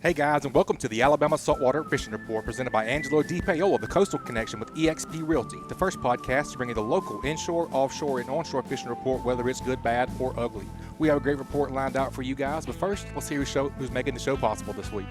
Hey guys, and welcome to the Alabama Saltwater Fishing Report presented by Angelo DePaola of the Coastal Connection with eXp Realty, the first podcast to bring you the local inshore, offshore, and onshore fishing report, whether it's good, bad, or ugly. We have a great report lined out for you guys, but first, let's hear who's making the show possible this week.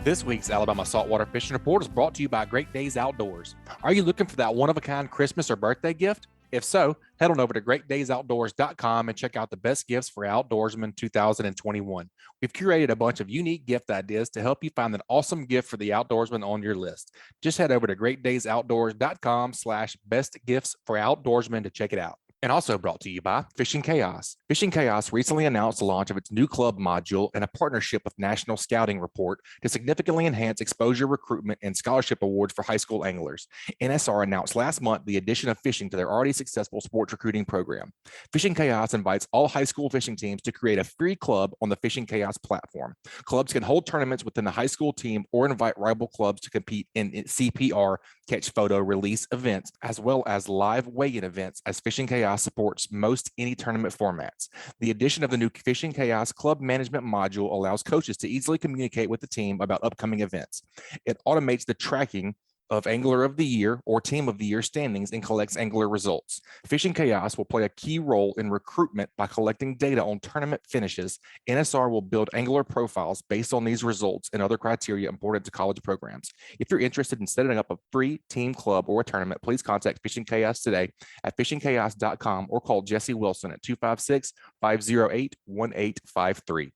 This week's Alabama Saltwater Fishing Report is brought to you by Great Days Outdoors. Are you looking for that one-of-a-kind Christmas or birthday gift? If so, head on over to greatdaysoutdoors.com and check out the best gifts for outdoorsmen 2021. We've curated a bunch of unique gift ideas to help you find an awesome gift for the outdoorsman on your list. Just head over to greatdaysoutdoors.com/best gifts for outdoorsmen to check it out. And also brought to you by Fishing Chaos. Fishing Chaos recently announced the launch of its new club module and a partnership with National Scouting Report to significantly enhance exposure, recruitment, and scholarship awards for high school anglers. NSR announced last month the addition of fishing to their already successful sports recruiting program. Fishing Chaos invites all high school fishing teams to create a free club on the Fishing Chaos platform. Clubs can hold tournaments within the high school team or invite rival clubs to compete in CPR, catch photo release events, as well as live weigh-in events, as Fishing Chaos supports most any tournament formats. The addition of the new Fishing Chaos Club Management module allows coaches to easily communicate with the team about upcoming events. It automates the tracking of Angler of the Year or Team of the Year standings and collects angler results. Fishing Chaos will play a key role in recruitment by collecting data on tournament finishes. NSR will build angler profiles based on these results and other criteria important to college programs. If you're interested in setting up a free team club or a tournament, please contact Fishing Chaos today at fishingchaos.com or call Jesse Wilson at 256-508-1853.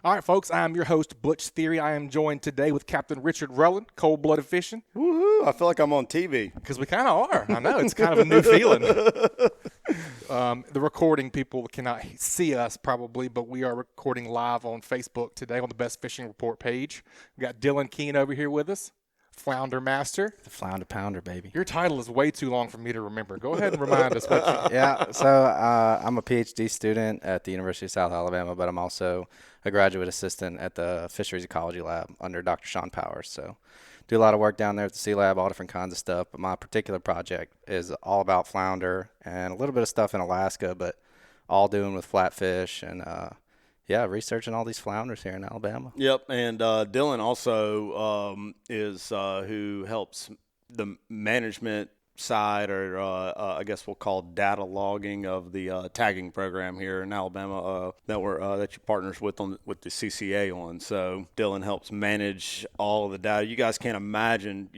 All right, folks, I am your host, Butch Thierry. I am joined today with Captain Richard Rutland, Cold-Blooded Fishing. Woohoo! I feel like I'm on TV. Because we kind of are. I know, it's kind of a new feeling. The recording people cannot see us probably, but we are recording live on Facebook today on the Best Fishing Report page. We got Dylan Keine over here with us, Flounder Master. The Flounder Pounder, baby. Your title is way too long for me to remember. Go ahead and remind us what you Yeah, so I'm a PhD student at the University of South Alabama, but I'm also a graduate assistant at the Fisheries Ecology Lab under Dr. Sean Powers. So do a lot of work down there at the Sea Lab, all different kinds of stuff. But my particular project is all about flounder and a little bit of stuff in Alaska, but all doing with flatfish and researching all these flounders here in Alabama. Yep, and Dylan also is who helps the management side, or I guess we'll call data logging of the tagging program here in Alabama that you partners with the CCA on. So Dylan helps manage all of the data. You guys can't imagine,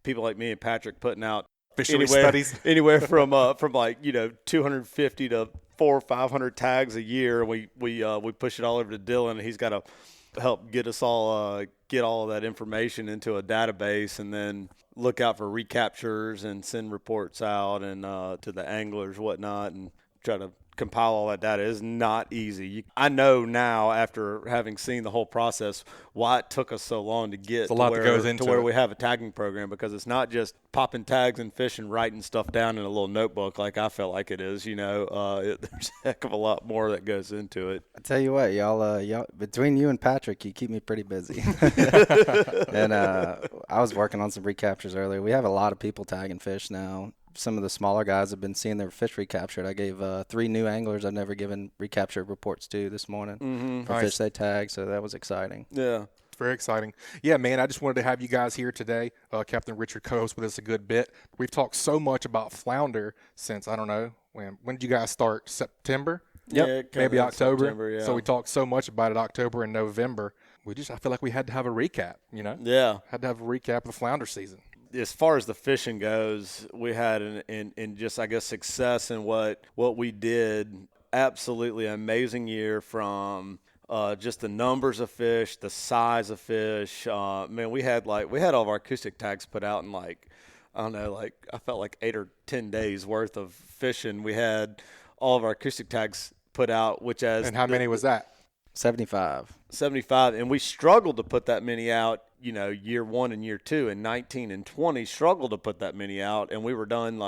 people like me and Patrick putting out fisheries studies anywhere from 250 to 400 or 500 tags a year. We push it all over to Dylan, and he's got to help get us all get all of that information into a database, and then look out for recaptures and send reports out and to the anglers, whatnot, and try to compile all that data. Is not easy. I know now, after having seen the whole process, why it took us so long to get to where we have a tagging program, because it's not just popping tags and fish and writing stuff down in a little notebook like I felt like it is. There's a heck of a lot more that goes into it. I tell you what, y'all between you and Patrick, you keep me pretty busy. And I was working on some recaptures earlier. We have a lot of people tagging fish now. Some of the smaller guys have been seeing their fish recaptured. I gave 3 new anglers I've never given recapture reports to this morning for fish they tagged, so that was exciting. Yeah. Very exciting. Yeah, man, I just wanted to have you guys here today. Captain Richard co-hosts with us a good bit. We've talked so much about flounder since, I don't know, when did you guys start? September? Yep. Yeah, maybe October. September, yeah. So we talked so much about it October and November. I feel like we had to have a recap, Yeah. Had to have a recap of the flounder season. As far as the fishing goes, we had in just, I guess, success in what we did. Absolutely amazing year from just the numbers of fish, the size of fish. Man, we had all of our acoustic tags put out in I felt like 8 or 10 days worth of fishing. We had all of our acoustic tags put out, And how many was that? 75. 75, and we struggled to put that many out, year 1 and year 2, and 19 and 20 struggled to put that many out, and we were done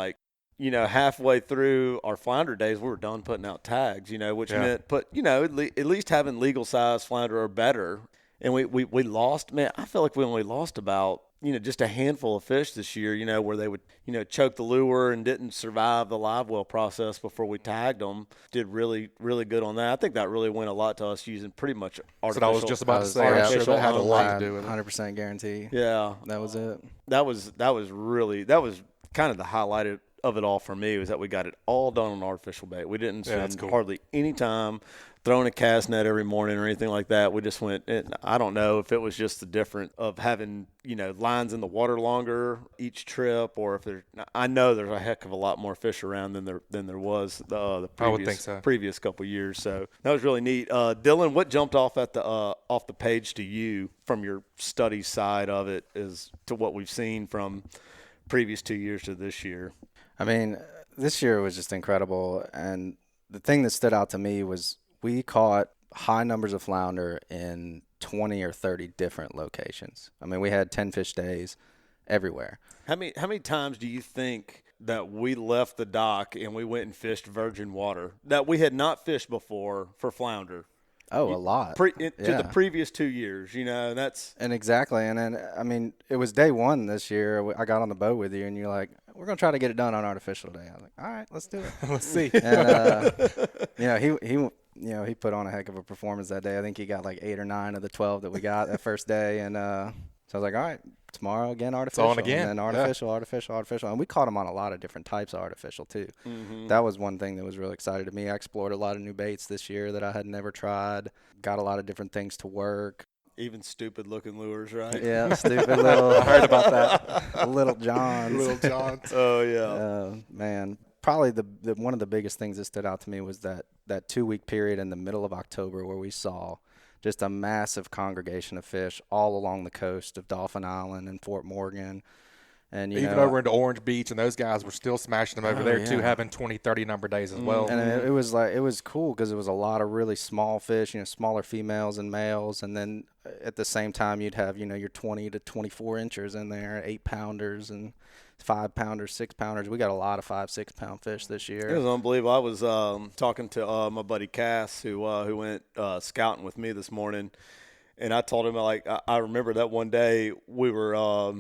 halfway through our flounder days, we were done putting out tags, which meant at least having legal size flounder or better. And we lost, man, I feel like we only lost about just a handful of fish this year, where they would, choke the lure and didn't survive the live well process before we tagged them. Did really, really good on that. I think that really went a lot to us using pretty much artificial. I was just about to say, I'm sure that had a lot to do with it. 100% guarantee. Yeah. That was it. That was kind of the highlight of it all for me, was that we got it all done on artificial bait. We didn't spend hardly any time throwing a cast net every morning or anything like that. We just went, I don't know if it was just the difference of having, lines in the water longer each trip, or if I know there's a heck of a lot more fish around than there was the previous couple of years. So that was really neat. Dylan, what jumped off off the page to you from your study side of it is to what we've seen from previous 2 years to this year? I mean, this year was just incredible. And the thing that stood out to me was we caught high numbers of flounder in 20 or 30 different locations. I mean, we had 10 fish days everywhere. How many times do you think that we left the dock and we went and fished virgin water that we had not fished before for flounder? Oh, a lot. To the previous 2 years, that's. And exactly. And then, I mean, it was day one this year. I got on the boat with you, and you're like, we're going to try to get it done on artificial day. I was like, all right, let's do it. Let's see. And, he put on a heck of a performance that day. I think he got like 8 or 9 of the 12 that we got that first day. And so I was like, all right, tomorrow again, artificial. It's on again. And then artificial. And we caught him on a lot of different types of artificial too. Mm-hmm. That was one thing that was really exciting to me. I explored a lot of new baits this year that I had never tried. Got a lot of different things to work. Even stupid looking lures, right? Yeah, stupid little. I heard about that. Little Johns. Oh yeah. Man, probably the one of the biggest things that stood out to me was that 2 week period in the middle of October where we saw just a massive congregation of fish all along the coast of Dauphin Island and Fort Morgan. And even over into Orange Beach, and those guys were still smashing them over there too, having 20, 30 number days as well. And it was cool because it was a lot of really small fish, smaller females and males, and then at the same time you'd have your 20 to 24 inchers in there, 8-pounders and 5-pounders, 6-pounders. We got a lot of 5-6 pound fish this year. It was unbelievable. I was talking to my buddy Cass who went scouting with me this morning, and I told him I remember that one day we were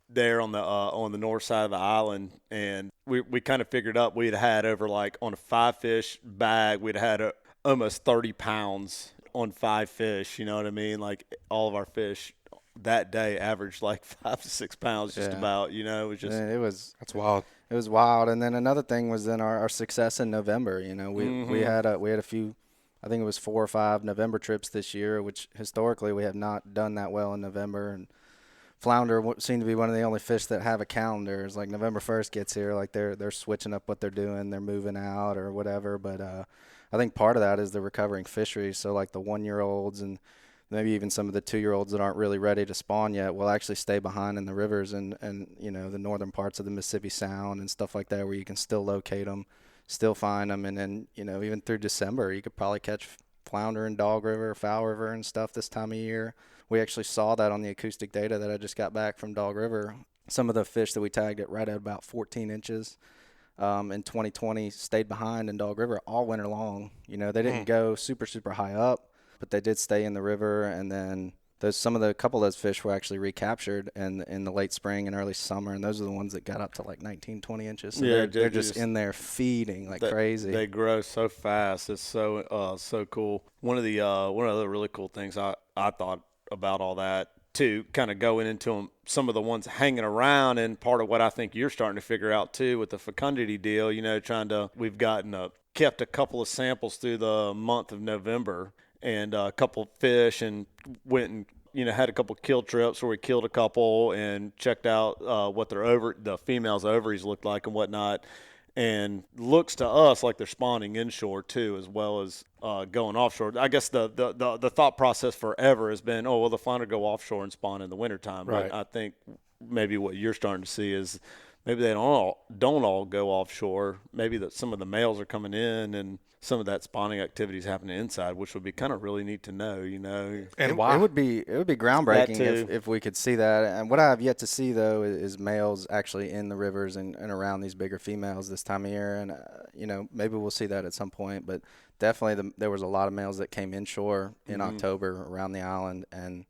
there on the north side of the island, and we kind of figured up we'd had over on a 5 fish bag we'd had almost 30 pounds on 5 fish. You know what I mean? Like all of our fish that day averaged 5 to 6 pounds just about. It was just that's wild. It was wild. And then another thing was then our success in November. We had a few, I think it was 4 or 5 November trips this year, which historically we have not done that well in November. And flounder seemed to be one of the only fish that have a calendar. It's like November 1st gets here, they're switching up what they're doing, they're moving out or whatever. But I think part of that is the recovering fisheries. So the 1-year-olds and maybe even some of the 2-year-olds that aren't really ready to spawn yet will actually stay behind in the rivers and the northern parts of the Mississippi Sound and stuff like that, where you can still locate them, still find them. And then even through December you could probably catch flounder in Dog River, Fowl River and stuff this time of year. We actually saw that on the acoustic data that I just got back from Dog River. Some of the fish that we tagged at right at about 14 inches in 2020 stayed behind in Dog River all winter long. They didn't go super, super high up, but they did stay in the river. And then a couple of those fish were actually recaptured in the late spring and early summer, and those are the ones that got up to 19, 20 inches. So they're just in there feeding crazy. They grow so fast. It's so cool. One of the really cool things I thought about all that too, kind of going into them, some of the ones hanging around, and part of what I think you're starting to figure out too with the fecundity deal, we've kept a couple of samples through the month of November and a couple of fish, and went and had a couple kill trips where we killed a couple and checked out what the female's ovaries looked like and whatnot. And looks to us like they're spawning inshore too, as well as going offshore. I guess the thought process forever has been, the flounder go offshore and spawn in the wintertime. Right. But I think maybe what you're starting to see is maybe they don't all go offshore. Maybe that some of the males are coming in and some of that spawning activity is happening inside, which would be kind of really neat to know, And why? It would be groundbreaking if we could see that. And what I have yet to see though is males actually in the rivers and around these bigger females this time of year. And maybe we'll see that at some point. But definitely there was a lot of males that came inshore in October around the island, and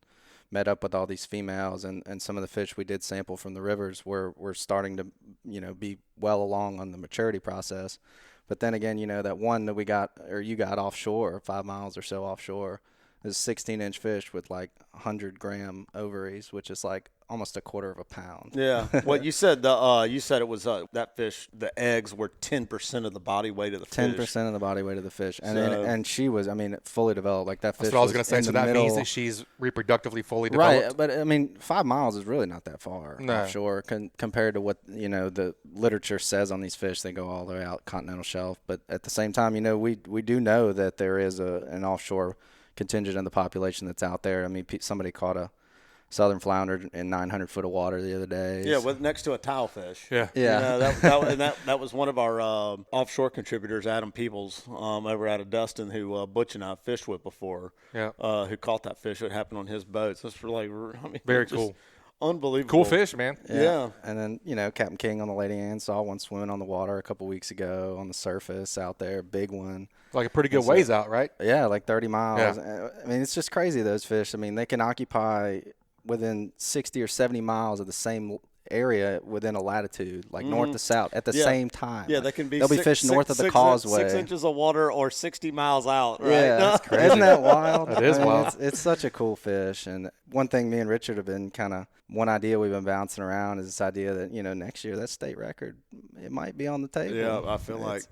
met up with all these females, and some of the fish we did sample from the rivers were starting to, be well along on the maturity process. But then again, that one that we got, or you got offshore, 5 miles or so offshore, is a 16-inch fish with like 100-gram ovaries, which is like almost a quarter of a pound. Yeah. Well, you said it was that fish. The eggs were 10% of the body weight of the fish. 10% of the body weight of the fish, and So- and she was, fully developed. Like that fish. That's what I was going to say. in So the that middle, means that she's reproductively fully developed. right? But 5 miles is really not that far No. offshore compared to what the literature says on these fish. They go all the way out continental shelf, but at the same time, we do know that there is an offshore contingent of the population that's out there. I mean, somebody caught a southern flounder in 900 foot of water the other day. Yeah, next to a towel fish. Yeah. Yeah. That was one of our offshore contributors, Adam Peebles, over out of Dustin, who Butch and I fished with before. Yeah. Who caught that fish? It happened on his boat. So it's Very just cool. unbelievable. Cool fish, man. Yeah. And then, Captain King on the Lady Ann saw one swimming on the water a couple weeks ago on the surface out there, big one. Like a pretty good ways out, right? Yeah, like 30 miles. Yeah. I mean, it's just crazy, those fish. I mean, they can occupy within 60 or 70 miles of the same area within a latitude, like north to south, at the same time. Yeah, they can be. They'll be fished north of the causeway. 6 inches of water or 60 miles out. Right? Yeah, that's crazy. Isn't that wild? That is wild. It's such a cool fish. And one thing me and Richard have been one idea we've been bouncing around is this idea that next year that state record, it might be on the table. Yeah, I feel like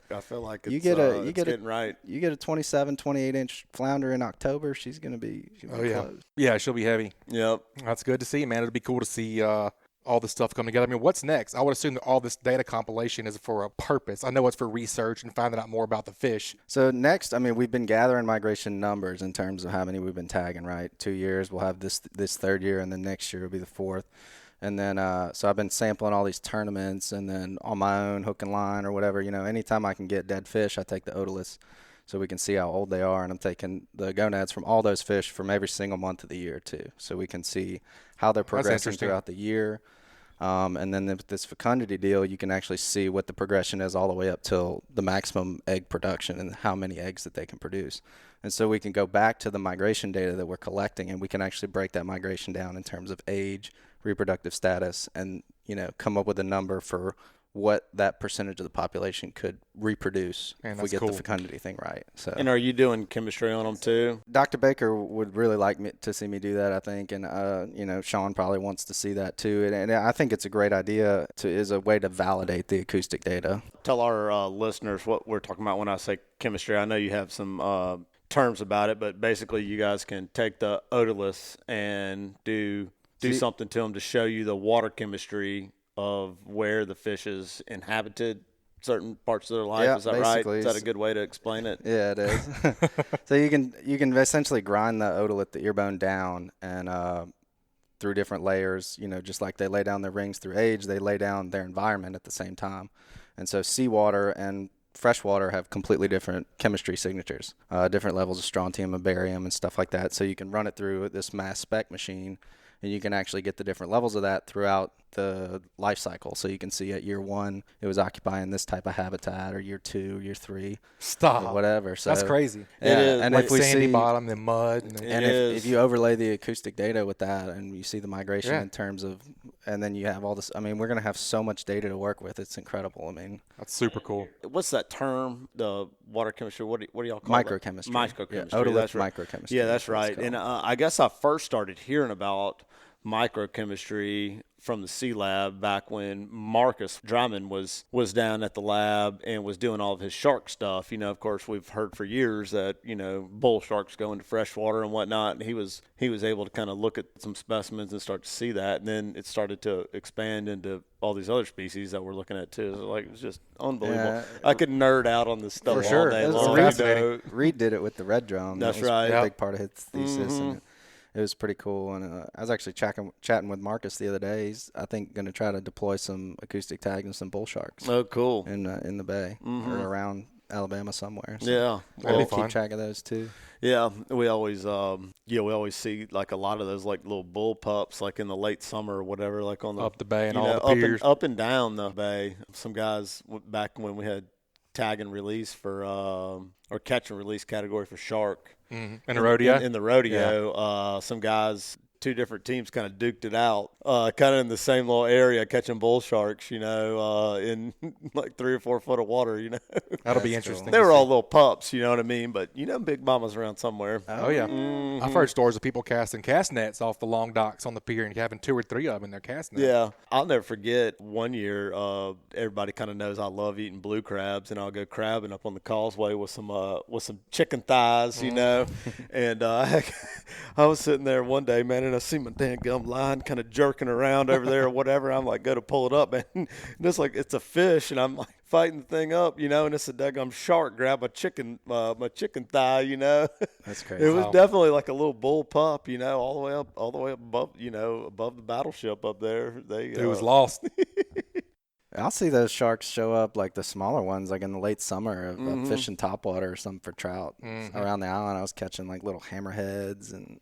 it's, you get it's getting right. You get a 27, 28-inch flounder in October, she's gonna be. Close. Yeah, she'll be heavy. Yep. That's good to see, man. It'll be cool to see all this stuff come together. I mean, what's next? I would assume that all this data compilation is for a purpose. I know it's for research and finding out more about the fish. So next, we've been gathering migration numbers in terms of how many we've been tagging, right? 2 years, we'll have this third year, and then next year will be the fourth. And then, so I've been sampling all these tournaments, and then on my own, hook and line or whatever, anytime I can get dead fish, I take the otoliths so we can see how old they are. And I'm taking the gonads from all those fish from every single month of the year too. So we can see how they're progressing throughout the year. And then with this fecundity deal, you can actually see what the progression is all the way up till the maximum egg production and how many eggs that they can produce. And so we can go back to the migration data that we're collecting, and we can actually break that migration down in terms of age, reproductive status, and come up with a number for what that percentage of the population could reproduce if we get the fecundity thing right. So. And are you doing chemistry on them too? Dr. Baker would really like me to see me do that, I think, and Sean probably wants to see that too. And I think it's a great idea as a way to validate the acoustic data. Tell our listeners what we're talking about when I say chemistry. I know you have some terms about it, but basically you guys can take the otoliths and do something to them to show you the water chemistry of where the fish is inhabited certain parts of their life. Yeah, is that right? Is that a good way to explain it? Yeah, it is. So you can essentially grind the otolith, the ear bone down, and through different layers, just like they lay down their rings through age, they lay down their environment at the same time. And so seawater and freshwater have completely different chemistry signatures, different levels of strontium and barium and stuff like that. So you can run it through this mass spec machine, and you can actually get the different levels of that throughout the life cycle. So you can see at year 1, it was occupying this type of habitat, or year 2, year 3, or whatever. So that's crazy. Yeah, it is. and like if we sandy see, bottom, then mud. and if you overlay the acoustic data with that, and you see the migration in terms of, and then you have all this. I mean, we're going to have so much data to work with. It's incredible. I mean, that's super cool. What's that term? The water chemistry. What do y'all call microchemistry. It? Microchemistry. Yeah, otolith that's right. microchemistry. Yeah, that's right. And I guess I first started hearing about microchemistry from the C Lab back when Marcus Drummond was down at the lab and was doing all of his shark stuff. Of course, we've heard for years that, bull sharks go into freshwater and whatnot. And he was able to kind of look at some specimens and start to see that. And then it started to expand into all these other species that we're looking at too. So, it was just unbelievable. Yeah. I could nerd out on this stuff For sure. all day It was long. fascinating. Reed did it with the red drum. That's that was right. a big part of his thesis. And it was pretty cool. And I was actually chatting with Marcus the other day. He's, I think, going to try to deploy some acoustic tags and some bull sharks Oh, cool. in the bay or around Alabama somewhere. So Yeah. we'll fun. keep track of those too. Yeah, we always see like a lot of those like little bull pups like in the late summer or whatever, like on the Up the bay and you all know, the up piers. and up and down the bay. Some guys back when we had tag and release for or catch and release category for shark In the rodeo. in the rodeo, some guys two different teams kind of duked it out, kind of in the same little area, catching bull sharks, in like 3 or 4 foot of water, That'll be interesting. They were all little pups, you know what I mean? But, Big Mama's around somewhere. Oh, yeah. I've heard stories of people casting cast nets off the long docks on the pier and having 2 or 3 of them in their cast net. Yeah. I'll never forget one year, everybody kind of knows I love eating blue crabs, and I'll go crabbing up on the causeway with some chicken thighs, and I was sitting there one day, man, and I see my dang gum line kind of jerking around over there or whatever. I'm like, go to pull it up, man. And it's like, it's a fish, and I'm like fighting the thing up, and it's a daggum shark grab my chicken thigh, That's crazy. It was definitely like a little bull pup, all the way up above, above the battleship up there. It was lost. I'll see those sharks show up, like the smaller ones, like in the late summer of fishing topwater or something for trout. Around the island, I was catching like little hammerheads and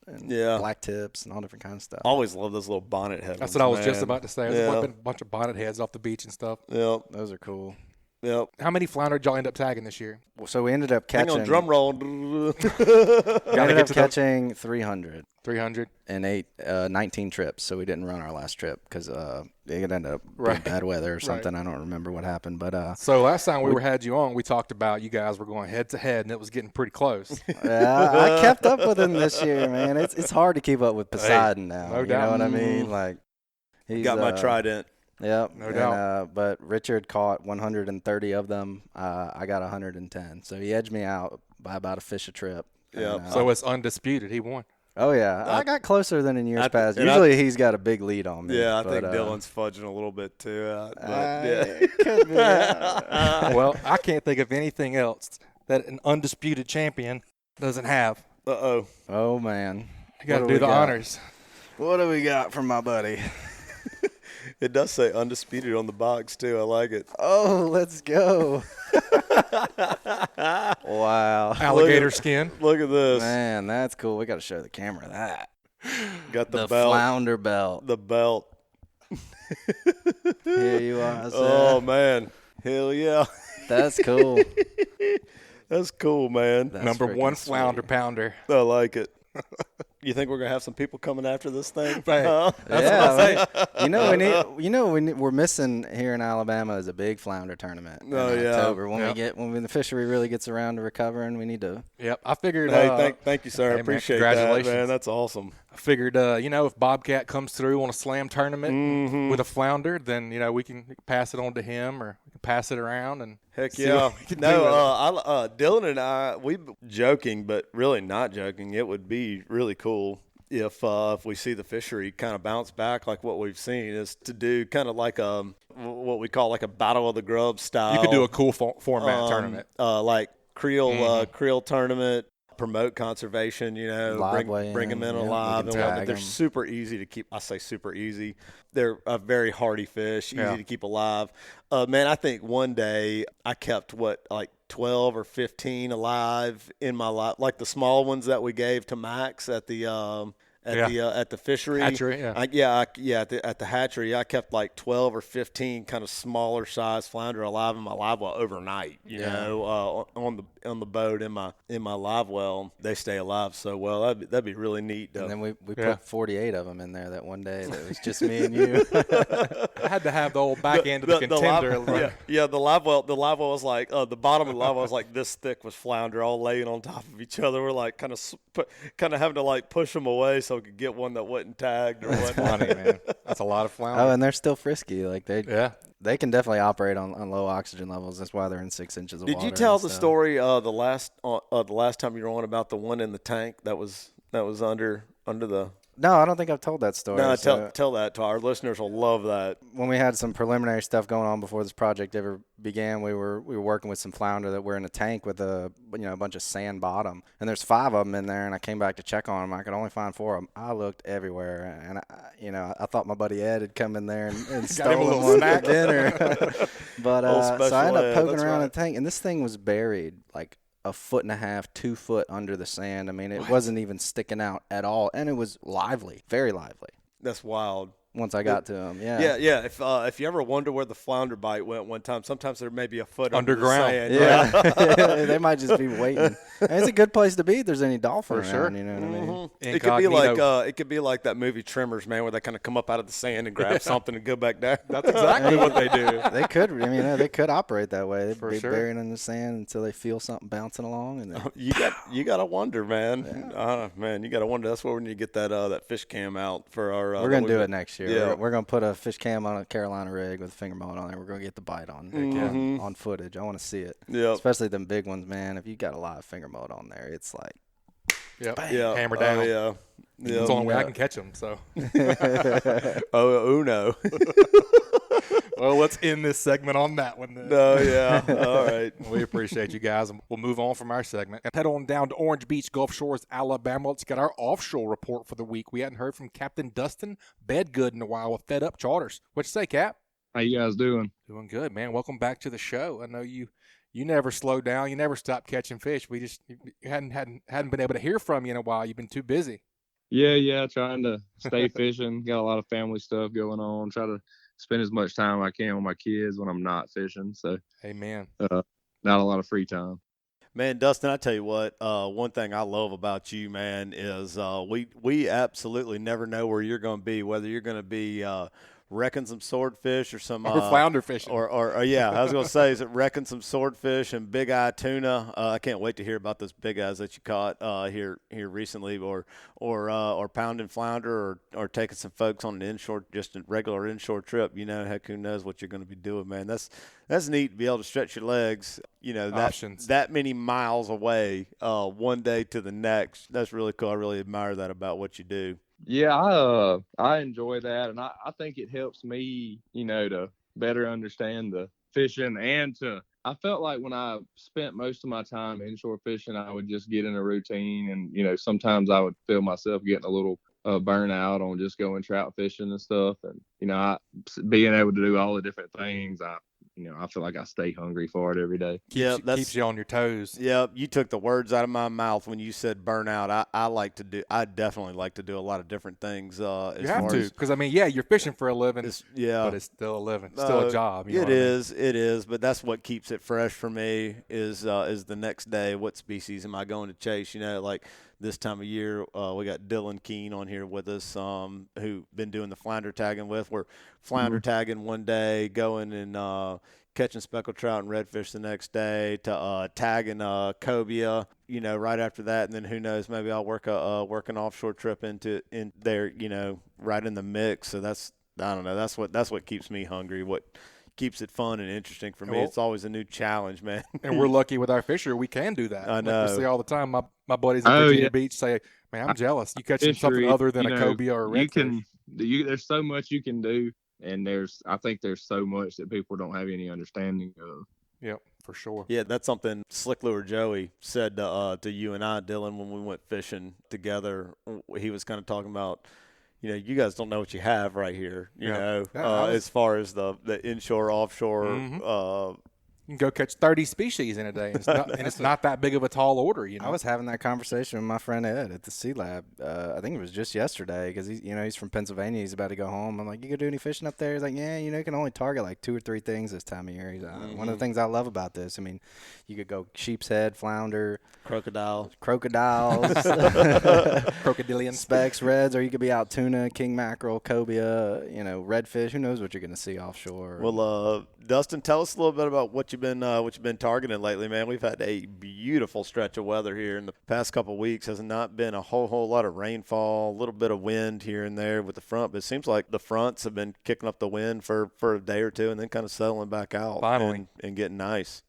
black tips and all different kinds of stuff. I always love those little bonnet heads. That's what I was just about to say. There's a bunch of bonnet heads off the beach and stuff. Yep. Those are cool. Yep. How many flounder did y'all end up tagging this year? So we ended up catching. Hang on, drum roll. We ended up catching 300. 300 and 19 trips. So we didn't run our last trip because it ended up being bad weather or something. I don't remember what happened, but so last time we had you on, we talked about you guys were going head to head, and it was getting pretty close. Yeah, I kept up with him this year, man. It's hard to keep up with Poseidon now. No you doubt. know what I mean? Like he's got my trident. Yep, no doubt. But Richard caught 130 of them. I got 110. So he edged me out by about a fish a trip. Yeah. So it's undisputed. He won. Oh, yeah. I got closer than in years past. Usually he's got a big lead on me. Yeah, I think Dylan's fudging a little bit too. Could be. Well, I can't think of anything else that an undisputed champion doesn't have. Uh-oh. Oh, man. You got to do the honors. What do we got from my buddy? It does say undisputed on the box, too. I like it. Oh, let's go. Wow. Alligator skin. Look at this. Man, that's cool. We got to show the camera that. Got the belt. Flounder belt. The belt. Here you are. Sir. Oh, man. Hell yeah. That's cool. That's cool, man. That's Number 1 sweet. flounder pounder. I like it. You think we're gonna have some people coming after this thing? Right. That's what I'm saying. We're missing here in Alabama is a big flounder tournament in October. When the fishery really gets around to recovering, we need to. Yep. I figured. Hey, thank you, sir. I man, appreciate congratulations. that, man. That's awesome. I figured, if Bobcat comes through on a slam tournament with a flounder, then we can pass it on to him, or we can pass it around and. Heck yeah. No, Dylan and I, we joking, but really not joking. It would be really cool if we see the fishery kind of bounce back like what we've seen, is to do kind of like what we call like a Battle of the Grubs style. You could do a cool format tournament. Like Creel tournament. Promote conservation, bring them in alive. And they're super easy to keep. I say super easy. They're a very hardy fish, easy to keep alive. Man, I think one day I kept 12 or 15 alive in my life, like the small ones that we gave to Max at the at the fishery. Hatchery, at the hatchery, I kept like 12 or 15 kind of smaller size flounder alive in my live well overnight. On the boat in my live well, they stay alive so well. That'd be really neat. And then we put 48 of them in there that one day. That was just me and you. I had to have the old back end of the contender. The live well was like the bottom of the live well was like this thick with flounder all laying on top of each other. We're like kind of having to like push them away so we could get one that wasn't tagged or That's funny, man. That's a lot of flounder. Oh, and they're still frisky. Like they can definitely operate on low oxygen levels. That's why they're in 6 inches of water. Did you tell the story the last time you were on about the one in the tank that was under the? No, I don't think I've told that story. No, tell that to our listeners. Will love that. When we had some preliminary stuff going on before this project ever began, we were working with some flounder that were in a tank with a bunch of sand bottom, and there's 5 of them in there. And I came back to check on them. I could only find 4 of them. I looked everywhere, and I thought my buddy Ed had come in there and stolen one for dinner. But so I ended up poking around in the tank, and this thing was buried like 1.5 feet, 2 foot under the sand. I mean, it wasn't even sticking out at all, and it was lively, very lively. That's wild. once I got to them. Yeah. If you ever wonder where the flounder bite went one time, sometimes there may be a foot underground. Under the sand. Yeah, they might just be waiting. And it's a good place to be if there's any dolphin around. sure. You know what I mean? It could be like that movie Tremors, man, where they kind of come up out of the sand and grab something and go back down. That's exactly what they do. They could. I mean, they could operate that way. They'd be sure. buried in the sand until they feel something bouncing along, and then You got to wonder, man. Man, you got to wonder. That's where we need to get that fish cam out for our. We're gonna do it next year. Yeah. We're gonna put a fish cam on a Carolina rig with a finger mullet on there. We're gonna get the bite on footage. I want to see it. Yeah. Especially them big ones, man. If you got a lot of finger mullet on there, it's like hammer down. Yeah. It's the only way I can catch them. So. Uno. Well, let's end this segment on that one then. Oh, yeah. All right. We appreciate you guys. We'll move on from our segment and head on down to Orange Beach, Gulf Shores, Alabama. Let's get our offshore report for the week. We hadn't heard from Captain Dustin Bedgood in a while with Fed Up Charters. What you say, Cap? How you guys doing? Doing good, man. Welcome back to the show. I know you never slowed down. You never stopped catching fish. We just you hadn't been able to hear from you in a while. You've been too busy. Yeah. Trying to stay fishing. Got a lot of family stuff going on. Try to spend as much time I can with my kids when I'm not fishing. So, amen. Not a lot of free time. Man, Dustin, I tell you what, one thing I love about you, man, is we absolutely never know where you're going to be, whether you're going to be wrecking some swordfish or some or flounder fishing. Or yeah, I was going to say, is it wrecking some swordfish and big eye tuna? I can't wait to hear about those big eyes that you caught here recently, or pounding flounder, or taking some folks on an inshore, just a regular inshore trip. You know, heck, who knows what you're going to be doing, man. That's neat to be able to stretch your legs. You know, that many miles away, one day to the next. That's really cool. I really admire that about what you do. Yeah, I enjoy that, and I think it helps me, to better understand the fishing, and I felt like when I spent most of my time inshore fishing, I would just get in a routine, and sometimes I would feel myself getting a little burnout on just going trout fishing and stuff, and being able to do all the different things, I feel like I stay hungry for it every day. Keeps you on your toes. Yeah, you took the words out of my mouth when you said burnout. I definitely like to do a lot of different things. You have to, because you're fishing for a living. But it's still a living, still a job. It is. But that's what keeps it fresh for me. Is the next day, what species am I going to chase? Like this time of year, we got Dylan Keine on here with us, who been doing the flounder tagging with. We're flounder tagging one day, going and catching speckled trout and redfish the next day, to tagging cobia, right after that, and then who knows, maybe I'll work an offshore trip in there, right in the mix. So I don't know. That's what keeps me hungry. What keeps it fun and interesting for me. It's always a new challenge, man. And we're lucky with our fisher. We can do that. I know. Like we see all the time. My buddies at Virginia Beach say, "Man, I'm jealous. You catching something other than a cobia or a redfish." There's so much you can do, and I think there's so much that people don't have any understanding of. Yep, for sure. Yeah, that's something Slick Lure Joey said to you and I, Dylan, when we went fishing together. He was kind of talking about, you guys don't know what you have right here, as far as the inshore, offshore. You can go catch 30 species in a day, and it's not that big of a tall order. I was having that conversation with my friend Ed at the Sea Lab. I think it was just yesterday, because he's from Pennsylvania. He's about to go home. I'm like, "You could do any fishing up there?" He's like, "Yeah, you can only target like 2 or 3 things this time of year." He's like, one of the things I love about this, you could go sheep's head, flounder, crocodiles, crocodilian specks, reds, or you could be out tuna, king mackerel, cobia, redfish. Who knows what you're going to see offshore? Well, Dustin, tell us a little bit about what you've been targeting lately, man. We've had a beautiful stretch of weather here in the past couple of weeks. Has not been a whole lot of rainfall, a little bit of wind here and there with the front, but it seems like the fronts have been kicking up the wind for a day or two and then kind of settling back out finally and getting nice.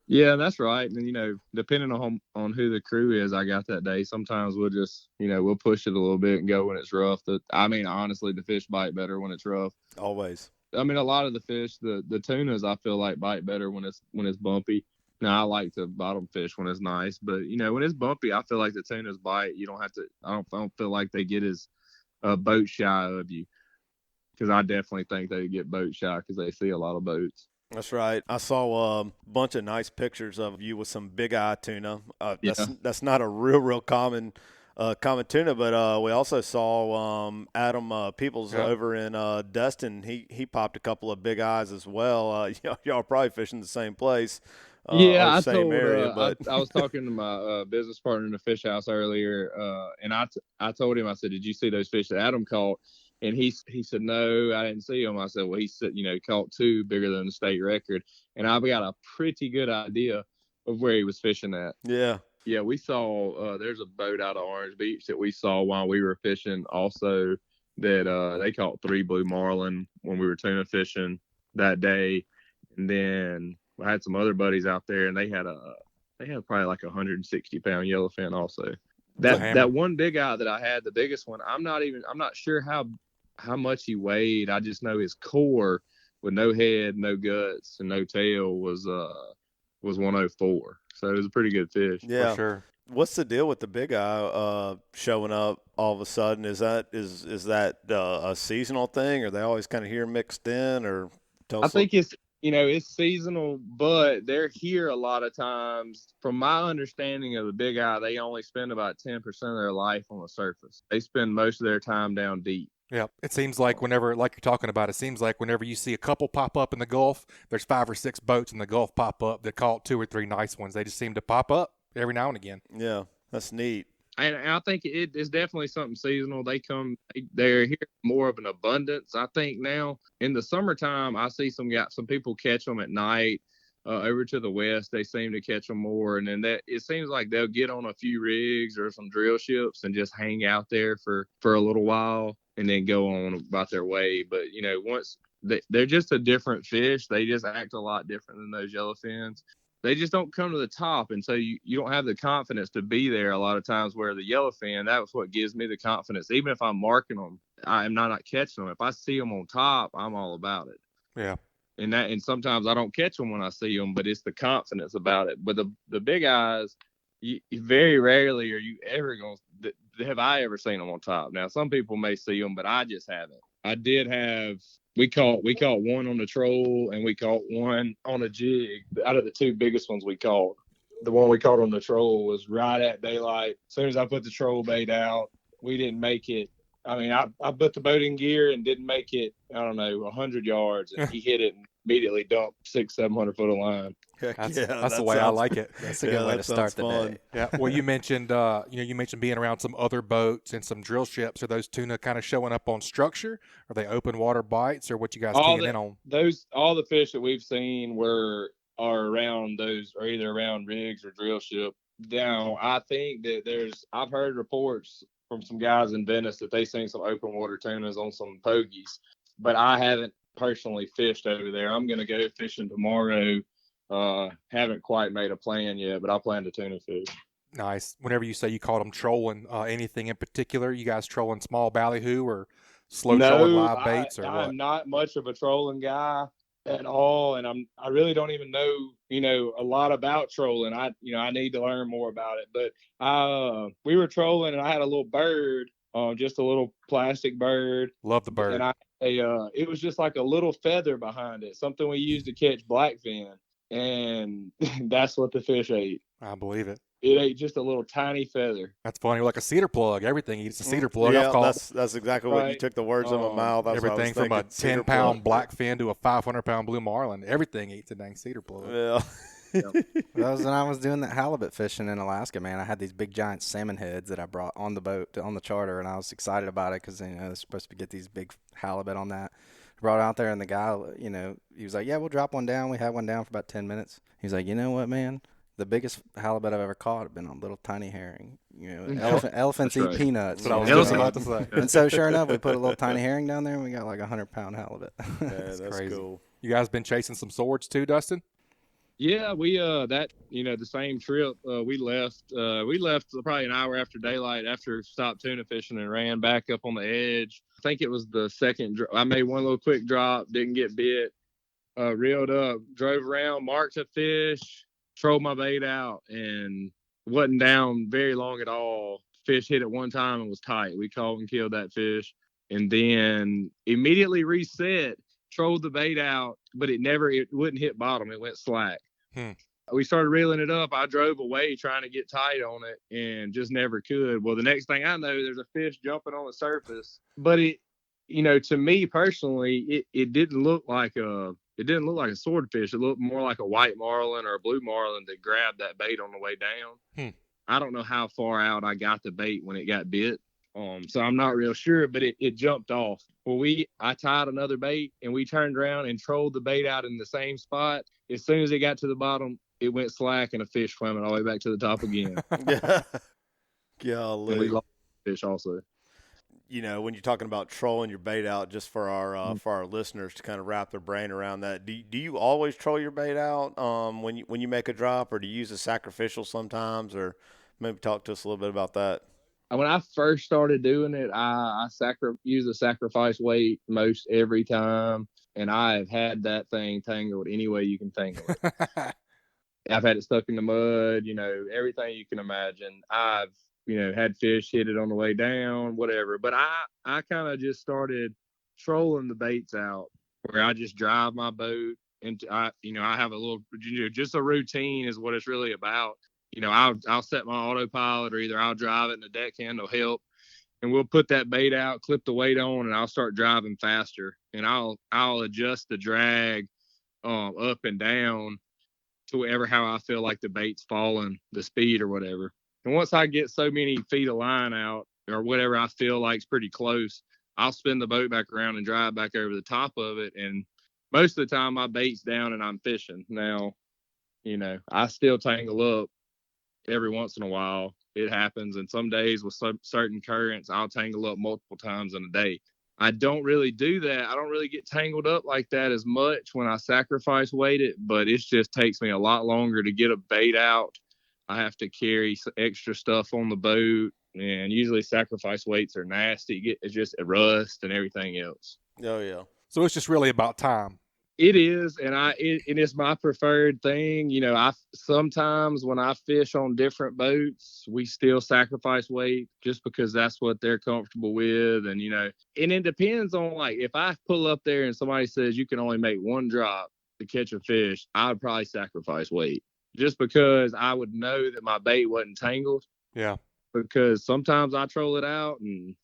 Yeah, that's right. And, depending on who the crew is I got that day, sometimes we'll just, we'll push it a little bit and go when it's rough. Honestly, the fish bite better when it's rough. Always. A lot of the fish, the tunas, I feel like bite better when it's bumpy. Now, I like to bottom fish when it's nice, but when it's bumpy, I feel like the tunas bite. You don't have to. I don't feel like they get as boat shy of you, because I definitely think they get boat shy because they see a lot of boats. That's right. I saw a bunch of nice pictures of you with some big eye tuna. That's not a real common common tuna, but we also saw Adam Peoples Yep. over in Dustin. He popped a couple of big eyes as well. Y'all are probably fishing the same place. Yeah, or I same told area, but I was talking to my business partner in the fish house earlier, and I told him, I said, "Did you see those fish that Adam caught?" And he said, "No, I didn't see them." I said, "Well, he said, caught two bigger than the state record," and I've got a pretty good idea of where he was fishing at. yeah. Yeah, we saw there's a boat out of Orange Beach that we saw while we were fishing also that they caught 3 blue marlin when we were tuna fishing that day. And then I had some other buddies out there and they had probably like 160-pound yellowfin also. That one big eye that I had, the biggest one, I'm not sure how much he weighed. I just know his core with no head, no guts, and no tail was 104. So it was a pretty good fish. Yeah. For sure. What's the deal with the big eye showing up all of a sudden? Is that a seasonal thing? Are they always kind of here mixed in, or? I think it's seasonal, but they're here a lot of times. From my understanding of the big eye, they only spend about 10% of their life on the surface. They spend most of their time down deep. Yeah, it seems like whenever, like you're talking about, it seems like whenever you see a couple pop up in the Gulf, there's 5 or 6 boats in the Gulf pop up that caught 2 or 3 nice ones. They just seem to pop up every now and again. Yeah, that's neat. And I think it's definitely something seasonal. They're here more of an abundance. I think now in the summertime, I see some people catch them at night. Over to the west, they seem to catch them more, and then it seems like they'll get on a few rigs or some drill ships and just hang out there for a little while and then go on about their way. But once they're just a different fish, they just act a lot different than those yellowfins. They just don't come to the top, and so you don't have the confidence to be there a lot of times. Where the yellowfin, that was what gives me the confidence. Even if I'm marking them, I'm not catching them. If I see them on top, I'm all about it. Yeah. And sometimes I don't catch them when I see them, but it's the confidence about it. But the big eyes, you very rarely are you ever going to have I ever seen them on top. Now some people may see them, but I just haven't. I did have. We caught one on the troll and we caught one on a jig. Out of the 2 biggest ones we caught, the one we caught on the troll was right at daylight. As soon as I put the troll bait out, we didn't make it. I mean, I put the boat in gear and didn't make it, 100 yards, and he hit it and immediately dumped 600-700 foot of line. That's the way I like it. That's a good way to start the day. Yeah. Well, you mentioned, being around some other boats and some drill ships. Are those tuna kind of showing up on structure? Are they open water bites, or what you guys keying in on? All the fish that we've seen are around those, or either around rigs or drill ship. Now, I think that I've heard reports from some guys in Venice that they seen some open water tunas on some pogies, but I haven't personally fished over there. I'm going to go fishing tomorrow. Haven't quite made a plan yet, but I plan to tuna fish. Nice. Whenever you say you caught them trolling, anything in particular? You guys trolling small ballyhoo or slow trolling live baits, or what? I'm not much of a trolling guy at all, and I really don't even know a lot about trolling. I need to learn more about it. But we were trolling, and I had a little bird, just a little plastic bird. Love the bird. And it was just like a little feather behind it, something we used to catch blackfin, and that's what the fish ate. I believe it. It ate just a little tiny feather. That's funny. Like a cedar plug. Everything eats a cedar plug. Yeah, that's exactly what you took the words out of my mouth. That's everything from a 10-pound blackfin to a 500-pound blue marlin. Everything eats a dang cedar plug. Yeah. That was when I was doing that halibut fishing in Alaska, man. I had these big giant salmon heads that I brought on the boat, on the charter, and I was excited about it because they're supposed to get these big halibut on that. I brought it out there, and the guy, he was like, "Yeah, we'll drop one down." We had one down for about 10 minutes. He's like, "You know what, man? The biggest halibut I've ever caught have been on little tiny herring. Elephants eat peanuts." That's what I was just about to say. And so, sure enough, we put a little tiny herring down there, and we got like 100-pound halibut. That's crazy. Cool. You guys been chasing some swords too, Dustin? Yeah, we the same trip we left probably an hour after daylight after stopped tuna fishing and ran back up on the edge. I think it was the second. I made one little quick drop, didn't get bit, reeled up, drove around, marked a fish, trolled my bait out, and wasn't down very long at all. Fish hit it one time and was tight. We caught and killed that fish, and then immediately reset, trolled the bait out, but it wouldn't hit bottom. It went slack. we started reeling it up. I drove away trying to get tight on it and just never could. Well, the next thing I know, there's a fish jumping on the surface. But to me personally, it didn't look like a swordfish. It looked more like a white marlin or a blue marlin that grabbed that bait on the way down. I don't know how far out I got the bait when it got bit. So I'm not real sure, but it jumped off. Well, I tied another bait and we turned around and trolled the bait out in the same spot. As soon as it got to the bottom, it went slack and a fish swam it all the way back to the top again. Golly. And we lost the fish also. When you're talking about trolling your bait out, just for our listeners to kind of wrap their brain around that, do you always troll your bait out when you make a drop, or do you use a sacrificial sometimes, or maybe talk to us a little bit about that? When I first started doing it, I use a sacrifice weight most every time, and I have had that thing tangled any way you can tangle it. I've had it stuck in the mud, everything you can imagine. I've had fish hit it on the way down, whatever. But I kind of just started trolling the baits out, where I just drive my boat, and I have a little, just a routine is what it's really about. I'll set my autopilot, or either I'll drive it and the deckhand will help, and we'll put that bait out, clip the weight on, and I'll start driving faster, and I'll adjust the drag up and down to how I feel like the bait's falling, the speed or whatever. And once I get so many feet of line out, or whatever I feel like is pretty close, I'll spin the boat back around and drive back over the top of it. And most of the time my bait's down and I'm fishing. Now, I still tangle up every once in a while. It happens. And some days with certain currents, I'll tangle up multiple times in a day. I don't really do that. I don't really get tangled up like that as much when I sacrifice weight it, but it just takes me a lot longer to get a bait out. I have to carry extra stuff on the boat, and usually sacrifice weights are nasty. It's just rust and everything else. Oh, yeah. So it's just really about time. It is, and it's my preferred thing. Sometimes when I fish on different boats, we still sacrifice weight just because that's what they're comfortable with. And, and it depends on, like, if I pull up there and somebody says you can only make one drop to catch a fish, I would probably sacrifice weight just because I would know that my bait wasn't tangled. Yeah. Because sometimes I troll it out, and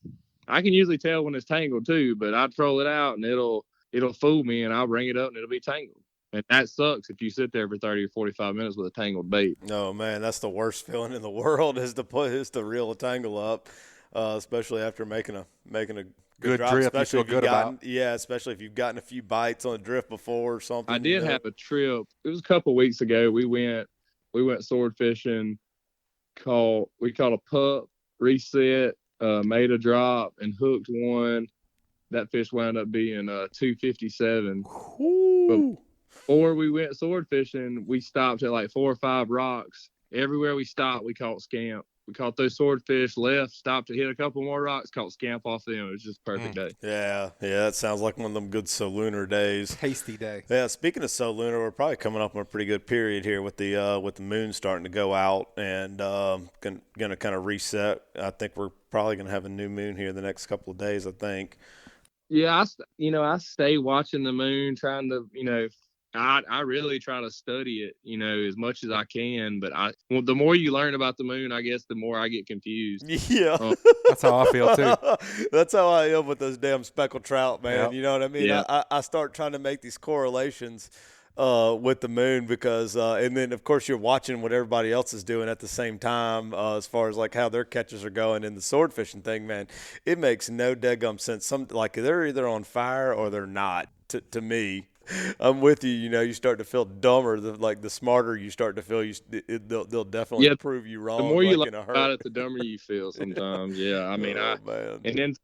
I can usually tell when it's tangled too, but I troll it out and it'll fool me, and I'll bring it up and it'll be tangled. And that sucks if you sit there for 30 or 45 minutes with a tangled bait. Oh man, that's the worst feeling in the world is to reel a tangle up, especially after making a good drop, drift. You feel good about. Yeah, especially if you've gotten a few bites on a drift before or something. I did have a trip. It was a couple of weeks ago. We went sword fishing. We caught a pup, reset, made a drop, and hooked one. That fish wound up being 257. But before we went sword fishing, we stopped at like 4 or 5 rocks. Everywhere we stopped, we caught scamp. We caught those swordfish, left, stopped to hit a couple more rocks, caught scamp off them. It was just a perfect day. Yeah, that sounds like one of them good Solunar days. Tasty day. Yeah, speaking of Solunar, we're probably coming up on a pretty good period here with the moon starting to go out and going to kind of reset. I think we're probably going to have a new moon here the next couple of days, I think. Yeah, I stay watching the moon, trying to, I really try to study it, as much as I can. But the more you learn about the moon, I guess the more I get confused. Yeah, that's how I feel too. That's how I am with those damn speckled trout, man. Yep. You know what I mean? Yeah. I start trying to make these correlations with the moon because, and then of course you're watching what everybody else is doing at the same time as far as like how their catches are going in the sword fishing thing, man. It makes no daggum sense. Like they're either on fire or they're not. To me. I'm with you. You start to feel dumber. The smarter you start to feel, they'll definitely prove you wrong. The more you learn about it, the dumber you feel sometimes. Yeah, I mean, man. And then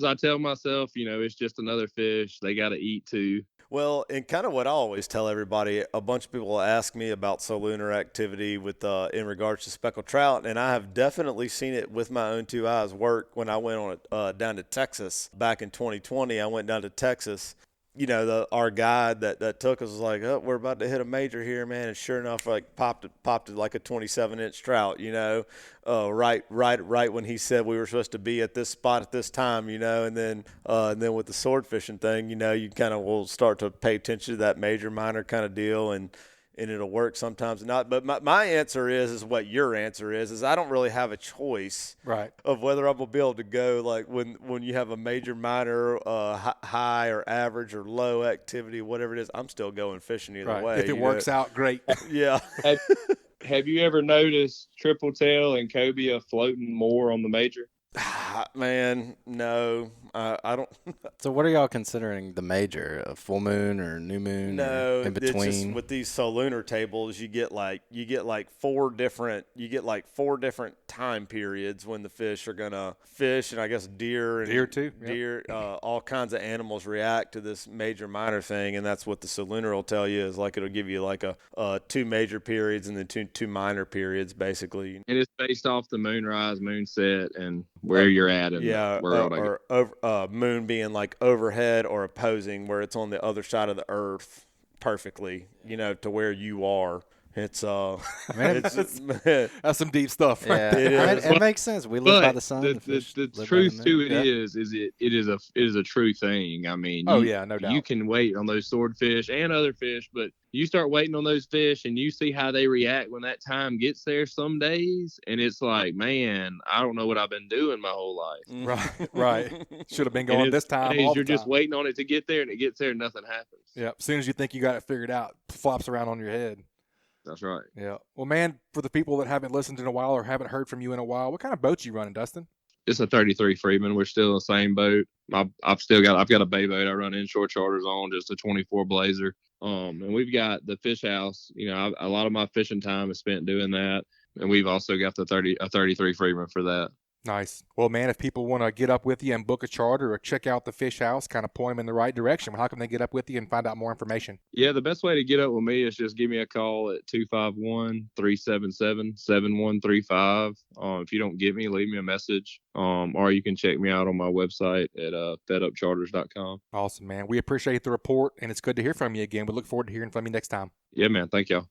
I tell myself, it's just another fish. They got to eat too. Well, and kind of what I always tell everybody, a bunch of people ask me about Solunar activity with in regards to speckled trout, and I have definitely seen it with my own 2 eyes work when I went on down to Texas back in 2020. I went down to Texas. Our guide that took us was like, oh, we're about to hit a major here, man. And sure enough, like popped it like a 27-inch trout, right when he said we were supposed to be at this spot at this time, and then with the sword fishing thing, you kind of will start to pay attention to that major minor kind of deal. And and it'll work sometimes not. But my answer is what your answer is I don't really have a choice of whether I'm gonna be able to go like when you have a major, minor, high or average or low activity, whatever it is. I'm still going fishing either way. If it works out, great. Yeah. Have you ever noticed triple tail and cobia floating more on the major? Man, no, I don't. So what are y'all considering the major? A full moon or new moon? No, or in it's just between? with these lunar tables, you get like four different time periods when the fish are gonna fish, and I guess deer too, deer, all kinds of animals react to this major minor thing, and that's what the lunar will tell you is like it'll give you like a 2 major periods and then two minor periods basically. And it's based off the moonrise, moonset, and where you're at in the world. Or over, moon being like overhead or opposing, where it's on the other side of the earth perfectly, to where you are. It's that's some deep stuff. Yeah, it makes sense. We live by the sun. The truth to it is it is a true thing. I mean, no doubt. You can wait on those swordfish and other fish, but you start waiting on those fish and you see how they react when that time gets there some days, and it's like, man, I don't know what I've been doing my whole life. Right. Should have been going this time. You're just waiting on it to get there, and it gets there and nothing happens. Yeah. As soon as you think you got it figured out, it flops around on your head. That's right. Yeah. Well, man, for the people that haven't listened in a while or haven't heard from you in a while, what kind of boat you running, Dustin? It's a 33 Freeman. We're still in the same boat. I've got a bay boat I run inshore charters on, just a 24 Blazer. And we've got the fish house. A lot of my fishing time is spent doing that, and we've also got a 33 Freeman for that. Nice. Well, man, if people want to get up with you and book a charter or check out the fish house, kind of point them in the right direction, how can they get up with you and find out more information? Yeah, the best way to get up with me is just give me a call at 251-377-7135. If you don't get me, leave me a message. Or you can check me out on my website at fedupcharters.com. Awesome, man. We appreciate the report, and it's good to hear from you again. We look forward to hearing from you next time. Yeah, man. Thank y'all.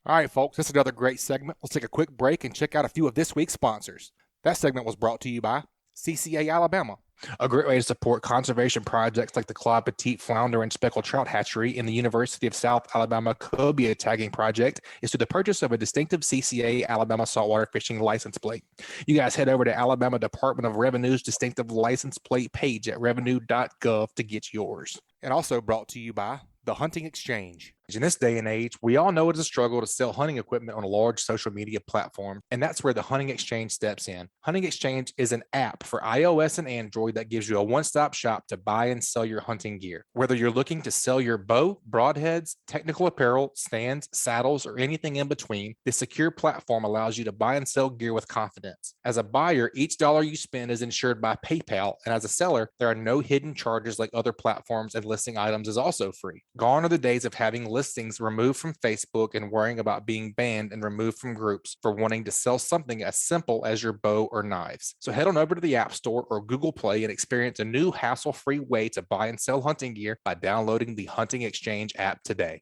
All right, folks, this is another great segment. Let's take a quick break and check out a few of this week's sponsors. That segment was brought to you by CCA Alabama. A great way to support conservation projects like the Claude Petit Flounder and Speckled Trout Hatchery in the University of South Alabama Cobia Tagging Project is through the purchase of a distinctive CCA Alabama saltwater fishing license plate. You guys head over to Alabama Department of Revenue's distinctive license plate page at revenue.gov to get yours. And also brought to you by the Hunting Exchange. In this day and age, we all know it's a struggle to sell hunting equipment on a large social media platform, and that's where the Hunting Exchange steps in. Hunting Exchange is an app for iOS and Android that gives you a one-stop shop to buy and sell your hunting gear. Whether you're looking to sell your bow, broadheads, technical apparel, stands, saddles, or anything in between, this secure platform allows you to buy and sell gear with confidence. As a buyer, each dollar you spend is insured by PayPal, and as a seller, there are no hidden charges like other platforms, and listing items is also free. Gone are the days of having listings removed from Facebook and worrying about being banned and removed from groups for wanting to sell something as simple as your bow or knives. So head on over to the App Store or Google Play and experience a new hassle-free way to buy and sell hunting gear by downloading the Hunting Exchange app today.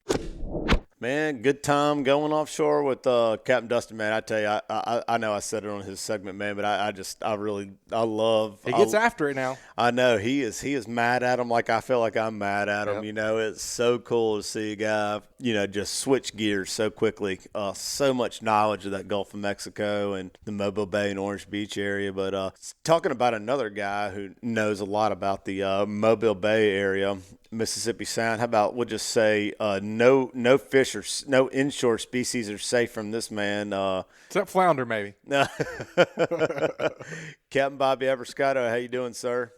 Man, good time going offshore with Captain Dustin, man. I tell you, I know I said it on his segment, man, but I love. He gets after it now. I know he is mad at him like I feel like I'm mad at him. Yep. It's so cool to see a guy, just switch gears so quickly. So much knowledge of that Gulf of Mexico and the Mobile Bay and Orange Beach area. But talking about another guy who knows a lot about the Mobile Bay area, Mississippi Sound. How about we'll just say no fish or no inshore species are safe from this man. Except flounder, maybe. Captain Bobby Abruscato, how you doing, sir?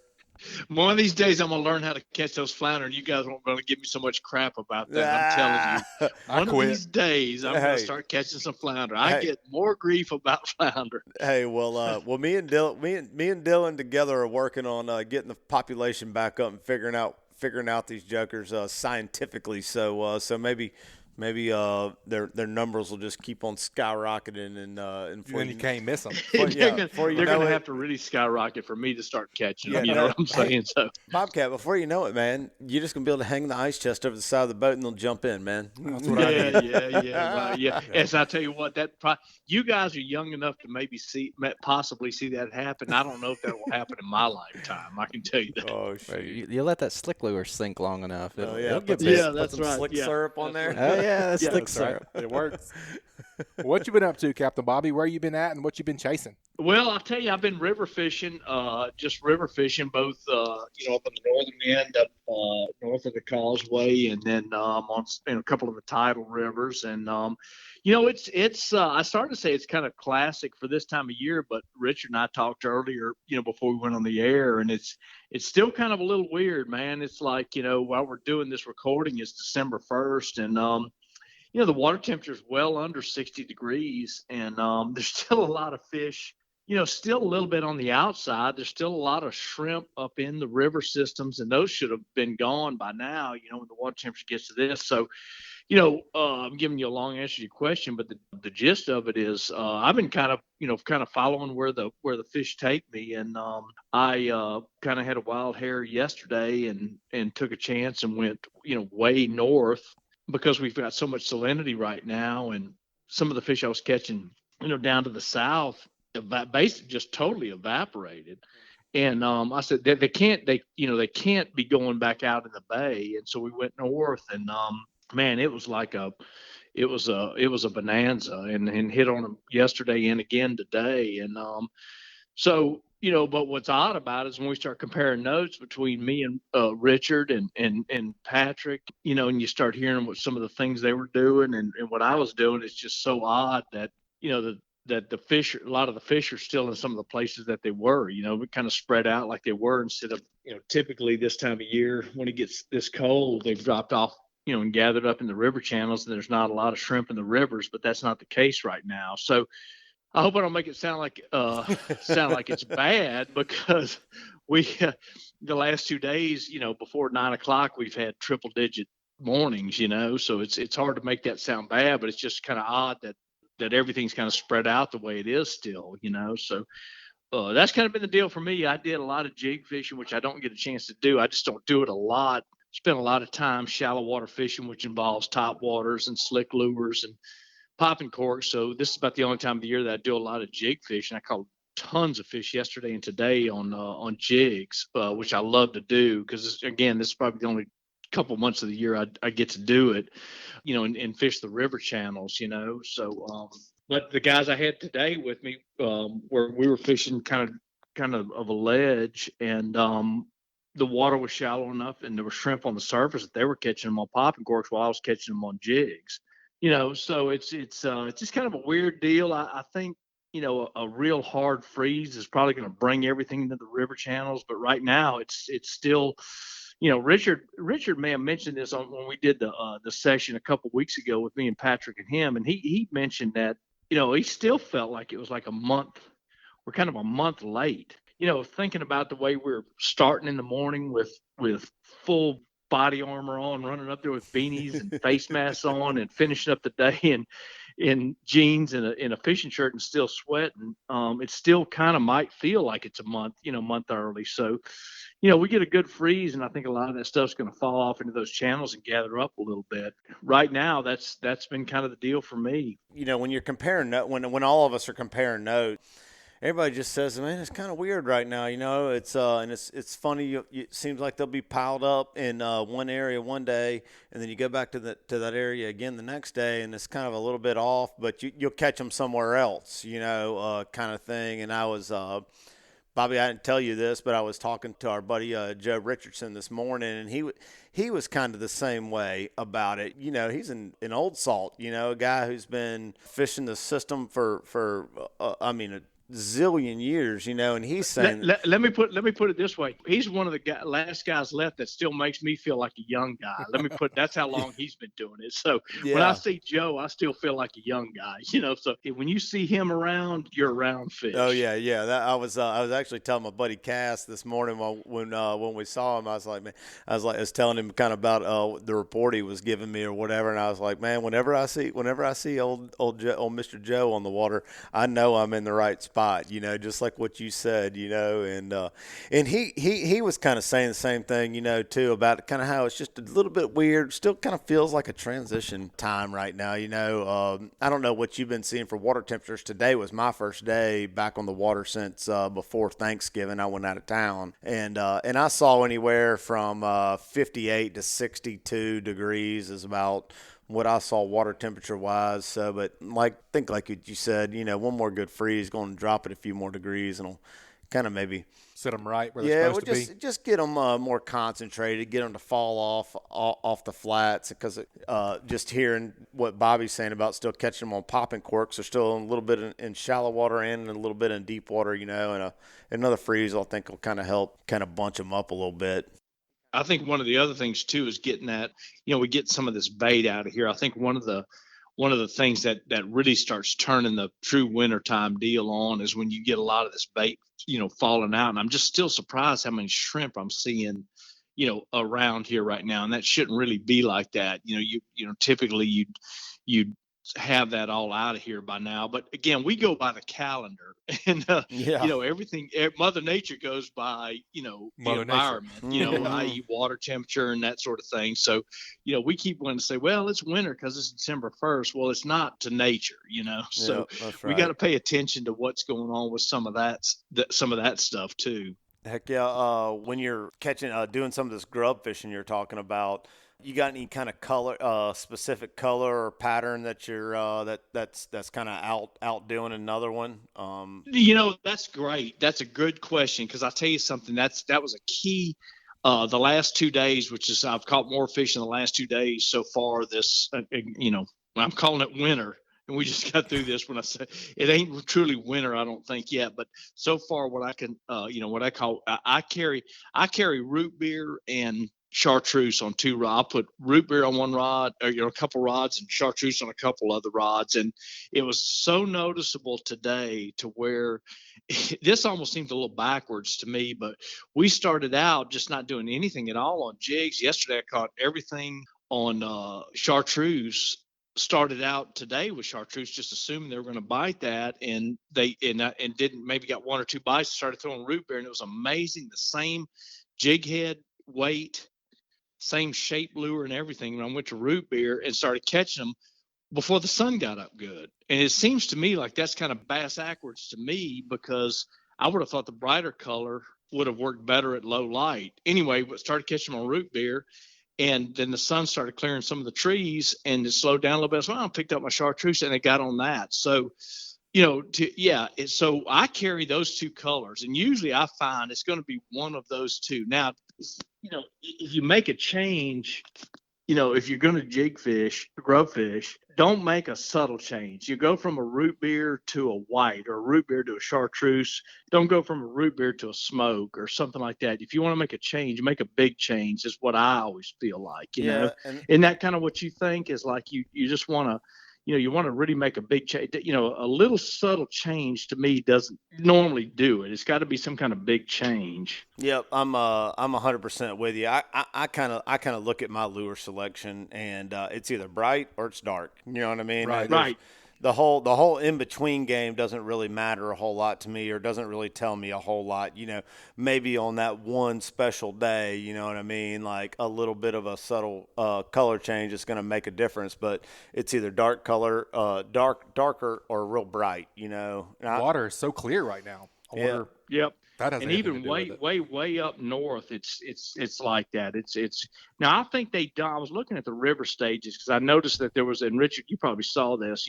One of these days, I'm going to learn how to catch those flounder, and you guys aren't going to give me so much crap about that. I'm telling you. One of these days, I'm going to start catching some flounder. I get more grief about flounder. Hey, well, me and Dylan together are working on getting the population back up and figuring out these jokers scientifically. So maybe their numbers will just keep on skyrocketing, and then you can't miss them. They're going to have to really skyrocket for me to start catching them. You know what I'm saying? So, Bobcat, before you know it, man, you're just going to be able to hang the ice chest over the side of the boat, and they'll jump in, man. That's what I do. Yeah. Yes, I tell you what, you guys are young enough to possibly see that happen. I don't know if that will happen in my lifetime. I can tell you that. Oh, shit. You let that slick lure sink long enough. It'll get that's put some right. slick syrup on there. Hey, that's thick That's right. syrup. It works. What you been up to, Captain Bobby? Where you been at, and what you been chasing? Well, I'll tell you, I've been river fishing, just river fishing, both, up in the northern end, up north of the causeway, and then on a couple of the tidal rivers. And, I started to say it's kind of classic for this time of year, but Richard and I talked earlier, before we went on the air, and it's still kind of a little weird, man. It's like, while we're doing this recording, it's December 1st, and, the water temperature is well under 60 degrees, and there's still a lot of fish, still a little bit on the outside. There's still a lot of shrimp up in the river systems, and those should have been gone by now, when the water temperature gets to this. So, I'm giving you a long answer to your question, but the gist of it is I've been kind of following where the fish take me. And I kind of had a wild hair yesterday and took a chance and went, way north, because we've got so much salinity right now, and some of the fish I was catching, down to the south, basically just totally evaporated. And I said they can't be going back out in the bay. And so we went north, and man, it was a bonanza, and hit on them yesterday and again today. And so, but what's odd about it is when we start comparing notes between me and Richard and Patrick, and you start hearing what some of the things they were doing and what I was doing, it's just so odd that, that a lot of the fish are still in some of the places that they were, we kind of spread out like they were, instead of, typically this time of year when it gets this cold, they've dropped off, and gathered up in the river channels, and there's not a lot of shrimp in the rivers, but that's not the case right now. So I hope I don't make it sound like it's bad, because we the last 2 days, before 9 o'clock, we've had triple digit mornings, so it's hard to make that sound bad, but it's just kind of odd that everything's kind of spread out the way it is still, so that's kind of been the deal for me. I did a lot of jig fishing, which I don't get a chance to do. I just don't do it a lot. Spent a lot of time shallow water fishing, which involves top waters and slick lures and popping corks. So this is about the only time of the year that I do a lot of jig fishing. I caught tons of fish yesterday and today on jigs, which I love to do, because again, this is probably the only couple months of the year I get to do it, and fish the river channels, So, but the guys I had today with me, where we were fishing kind of a ledge, and the water was shallow enough, and there were shrimp on the surface that they were catching them on popping corks while I was catching them on jigs. So it's just kind of a weird deal. I think, a real hard freeze is probably going to bring everything into the river channels. But right now it's still, Richard may have mentioned this when we did the session a couple weeks ago with me and Patrick and him. And he mentioned that, he still felt like it was like a month. We're kind of a month late, thinking about the way we're starting in the morning with full body armor on, running up there with beanies and face masks on, and finishing up the day in jeans and in a fishing shirt and still sweating. It still kind of might feel like it's a month early. So, we get a good freeze, and I think a lot of that stuff's going to fall off into those channels and gather up a little bit. Right now, that's been kind of the deal for me. When you're comparing when all of us are comparing notes, everybody just says, man, it's kind of weird right now, it's and it's funny. It seems like they'll be piled up in one area one day, and then you go back to that area again the next day, and it's kind of a little bit off, but you'll catch them somewhere else, kind of thing. And I was, Bobby, I didn't tell you this, but I was talking to our buddy Joe Richardson this morning, and he was kind of the same way about it. He's an old salt, a guy who's been fishing the system for a zillion years, and he's saying, let me put it this way. He's one of the last guys left that still makes me feel like a young guy. That's how long he's been doing it. So yeah. When I see Joe, I still feel like a young guy, so when you see him around, you're around fish. Oh yeah. I was actually telling my buddy Cass this morning when we saw him, I was telling him kind of about the report he was giving me or whatever, and I was like, man, whenever I see old Mr. Joe on the water, I know I'm in the right spot. Just like what you said, and he was kind of saying the same thing, too, about kind of how it's just a little bit weird. Still kind of feels like a transition time right now. I don't know what you've been seeing for water temperatures. Today was my first day back on the water since before Thanksgiving. I went out of town, and I saw anywhere from 58 to 62 degrees is about what I saw water temperature wise. So, but like you said, one more good freeze going to drop it a few more degrees, and it'll kind of maybe set them right where they're supposed to be. Just get them more concentrated, get them to fall off the flats, because just hearing what Bobby's saying about still catching them on popping corks, they're still a little bit in shallow water and a little bit in deep water, and another freeze I think will kind of help bunch them up a little bit. I think one of the other things too is getting that, we get some of this bait out of here. I think one of the things that really starts turning the true wintertime deal on is when you get a lot of this bait, falling out. And I'm just still surprised how many shrimp I'm seeing, around here right now. And that shouldn't really be like that. Typically you'd have that all out of here by now. But again, we go by the calendar, and everything, Mother Nature goes by, the environment, i.e. water temperature and that sort of thing. So, we keep wanting to say, well, it's winter because it's December 1st. Well, it's not to nature, so right. We got to pay attention to what's going on with some of that stuff too. Heck yeah. When you're catching, doing some of this grub fishing you're talking about, you got any kind of color, specific color or pattern that you're that's kind of outdoing another one? That's great. That's a good question, because I'll tell you something. That was a key. The last 2 days, which is I've caught more fish in the last 2 days so far. This, I'm calling it winter, and we just got through this. When I say it ain't truly winter, I don't think yet. But so far, what I can, what I call, I carry root beer and chartreuse on 2 rods. I'll put root beer on 1 rod, or a couple rods, and chartreuse on a couple other rods. And it was so noticeable today to where this almost seemed a little backwards to me, but we started out just not doing anything at all on jigs. Yesterday I caught everything on chartreuse. Started out today with chartreuse, just assuming they were going to bite that, and they and didn't. Maybe got 1 or 2 bites. Started throwing root beer, and it was amazing. The same jig head weight, same shape lure and everything. When I went to root beer and started catching them before the sun got up good. And it seems to me like that's kind of bass backwards to me, because I would have thought the brighter color would have worked better at low light. Anyway, but started catching them on root beer, and then the sun started clearing some of the trees, and it slowed down a little bit. So I picked up my chartreuse, and it got on that. So, so I carry those 2 colors, and usually I find it's going to be one of those 2. Now, if you make a change, if you're going to jig fish, grub fish, don't make a subtle change. You go from a root beer to a white, or a root beer to a chartreuse. Don't go from a root beer to a smoke or something like that. If you want to make a change, make a big change, is what I always feel like, know. Isn't that kind of what you think? Is like you just want to, you want to really make a big change. A little subtle change to me doesn't normally do it. It's got to be some kind of big change. Yep, I'm 100% with you. I kind of look at my lure selection, and it's either bright or it's dark. You know what I mean? Right. The whole in between game doesn't really matter a whole lot to me, or doesn't really tell me a whole lot. Maybe on that one special day, you know what I mean? Like a little bit of a subtle color change is going to make a difference, but it's either darker or real bright. Water is so clear right now. Yep. That has and even way up north, it's like that. It's now I think I was looking at the river stages, because I noticed that there was, and Richard, you probably saw this.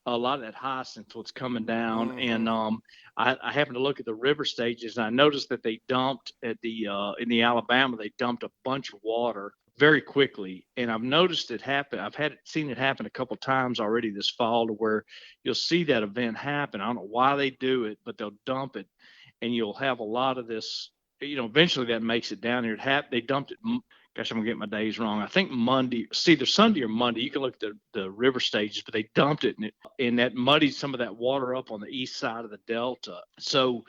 A lot of that hyacinth was coming down, and I happened to look at the river stages, and I noticed that they dumped at in the Alabama. They dumped a bunch of water very quickly, and I've noticed it happen. I've seen it happen a couple times already this fall, to where you'll see that event happen. I don't know why they do it, but they'll dump it, and you'll have a lot of this. Eventually that makes it down here. They dumped it. Gosh, I'm gonna get my days wrong. I think Monday, either Sunday or Monday. You can look at the river stages, but they dumped it, and that muddied some of that water up on the east side of the Delta. So,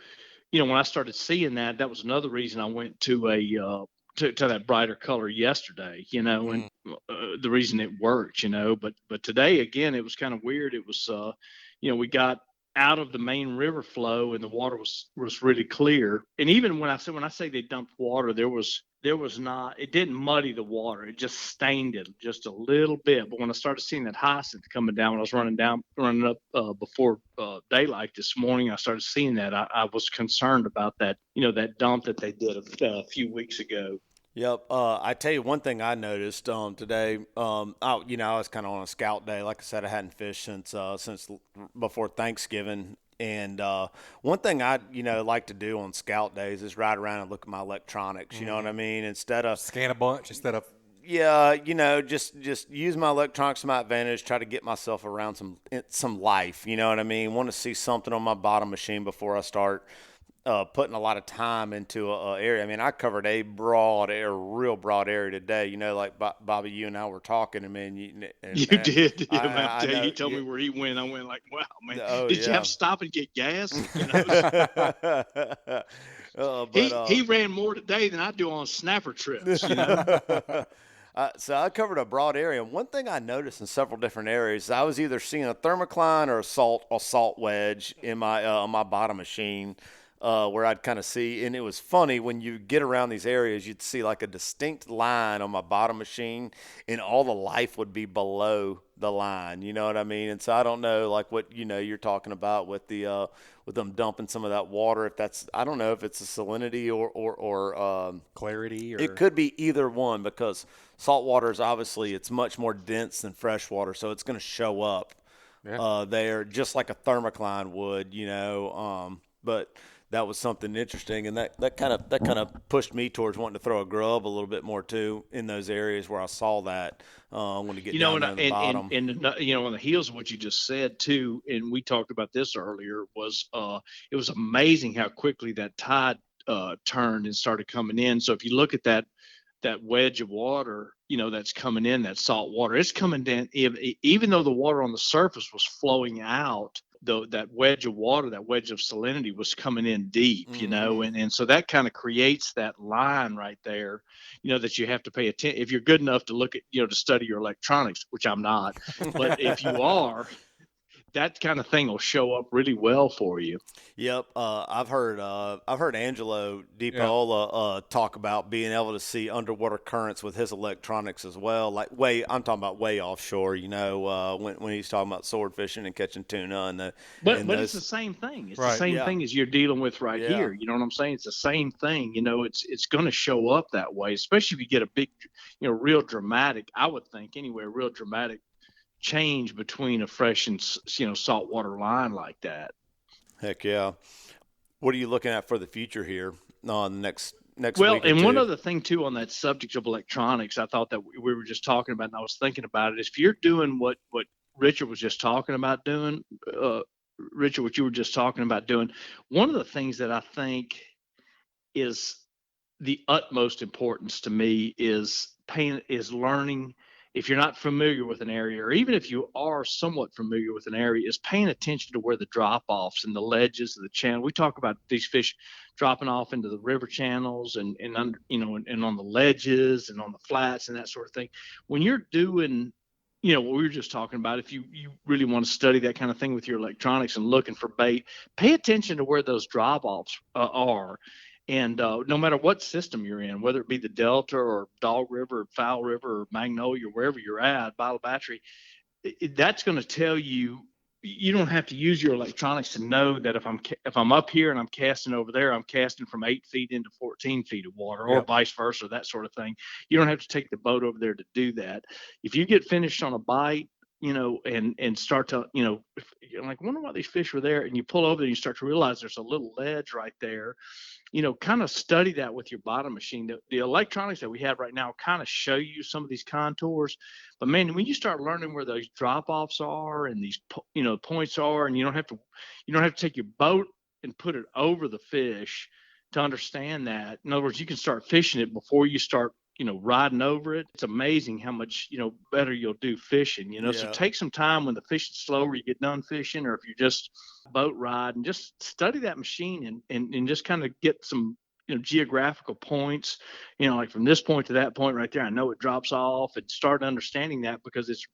when I started seeing that, that was another reason I went to to that brighter color yesterday. And the reason it worked. But today again, it was kind of weird. It was, we got out of the main river flow, and the water was really clear. And even when I say they dumped water, there was not, it didn't muddy the water. It just stained it just a little bit. But when I started seeing that hyacinth coming down, when I was running up before daylight this morning, I started seeing that. I was concerned about that, that dump that they did a few weeks ago. Yep. I tell you one thing I noticed today. I was kind of on a scout day. Like I said, I hadn't fished since before Thanksgiving. And one thing I like to do on scout days is ride around and look at my electronics. You know what I mean? Instead of Scan a bunch instead of. Yeah, just use my electronics to my advantage. Try to get myself around some life. You know what I mean? Want to see something on my bottom machine before I start putting a lot of time into a area. I mean, I covered a real broad area today. You know, like Bobby, you and I were talking, and man, you did. I know, he told me where he went. I went like, wow, man. Oh, Did you have to stop and get gas? He ran more today than I do on snapper trips. So I covered a broad area. And one thing I noticed in several different areas, I was either seeing a thermocline or a salt wedge in my on my bottom machine, where I'd kind of see. And it was funny when you get around these areas, you'd see like a distinct line on my bottom machine, and all the life would be below the line. You know what I mean? And so I don't know, like what you're talking about with the with them dumping some of that water. If that's, I don't know if it's a salinity or clarity, or it could be either one, because salt water is obviously, it's much more dense than fresh water, so it's going to show up there just like a thermocline would, but that was something interesting, and that kind of pushed me towards wanting to throw a grub a little bit more too in those areas where I saw that. When to get down there to the bottom. And on the heels of what you just said too, and we talked about this earlier, was it was amazing how quickly that tide turned and started coming in. So if you look at that wedge of water, that's coming in, that salt water, it's coming down, even though the water on the surface was flowing out. That wedge of water, that wedge of salinity was coming in deep, and so that kind of creates that line right there, that you have to pay attention. If you're good enough to look at, to study your electronics, which I'm not, but if you are, that kind of thing will show up really well for you. Yep. I've heard Angelo DePaola talk about being able to see underwater currents with his electronics as well. Like I'm talking about way offshore, when he's talking about sword fishing and catching tuna but it's the same thing. It's the same thing as you're dealing with here. You know what I'm saying? It's the same thing. It's going to show up that way, especially if you get a big, real dramatic, I would think anyway, real dramatic change between a fresh and saltwater line like that. Heck yeah. What are you looking at for the future here on next week or and two? One other thing too on that subject of electronics, I thought that we were just talking about, and I was thinking about it, is if you're doing what Richard was just talking about doing, Richard, what you were just talking about doing, one of the things that I think is the utmost importance to me is learning. If you're not familiar with an area, or even if you are somewhat familiar with an area, is paying attention to where the drop-offs and the ledges of the channel. We talk about these fish dropping off into the river channels and on the ledges and on the flats and that sort of thing. When you're doing, what we were just talking about, if you really want to study that kind of thing with your electronics and looking for bait, pay attention to where those drop-offs are. And no matter what system you're in, whether it be the Delta or Dog River or Fowl River or Magnolia, or wherever you're at, Bottle Battery, that's going to tell you. You don't have to use your electronics to know that if I'm up here and I'm casting over there, I'm casting from 8 feet into 14 feet of water, or vice versa, that sort of thing. You don't have to take the boat over there to do that. If you get finished on a bite, and start to, you're like, wonder why these fish were there, and you pull over and you start to realize there's a little ledge right there. Kind of study that with your bottom machine. The electronics that we have right now kind of show you some of these contours, but man, when you start learning where those drop-offs are and these, points are, and you don't have to take your boat and put it over the fish to understand that. In other words, you can start fishing it before you start, riding over it. It's amazing how much, better you'll do fishing, So take some time when the fish is slower, you get done fishing, or if you're just boat ride, and just study that machine and just kind of get some, geographical points, like from this point to that point right there, I know it drops off, and start understanding that, because it's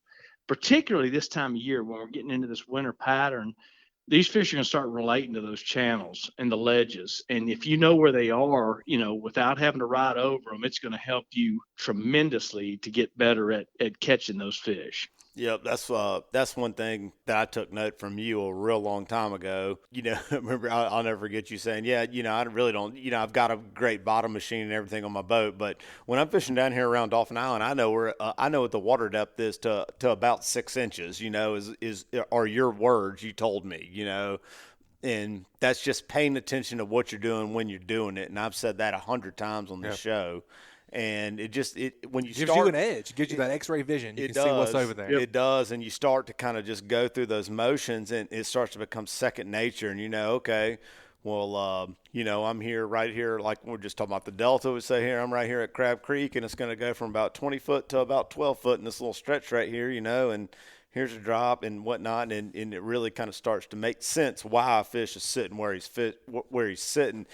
particularly this time of year when we're getting into this winter pattern, these fish are going to start relating to those channels and the ledges. And if you know where they are, without having to ride over them, it's going to help you tremendously to get better at catching those fish. Yep, that's one thing that I took note from you a real long time ago. Remember, I'll never forget you saying, "Yeah, I really don't. I've got a great bottom machine and everything on my boat, but when I'm fishing down here around Dolphin Island, I know what the water depth is to about 6 inches. Are your words you told me. And that's just paying attention to what you're doing when you're doing it. And I've said that 100 times on this show. And when you gives you an edge, gives you that X-ray vision. You can see what's over there. It does, and you start to kind of just go through those motions, and it starts to become second nature. And okay, well, I'm right here, like we're just talking about the Delta. We say here, I'm right here at Crab Creek, and it's going to go from about 20 foot to about 12 foot in this little stretch right here, and here's a drop and whatnot, and it really kind of starts to make sense why a fish is sitting where he's sitting,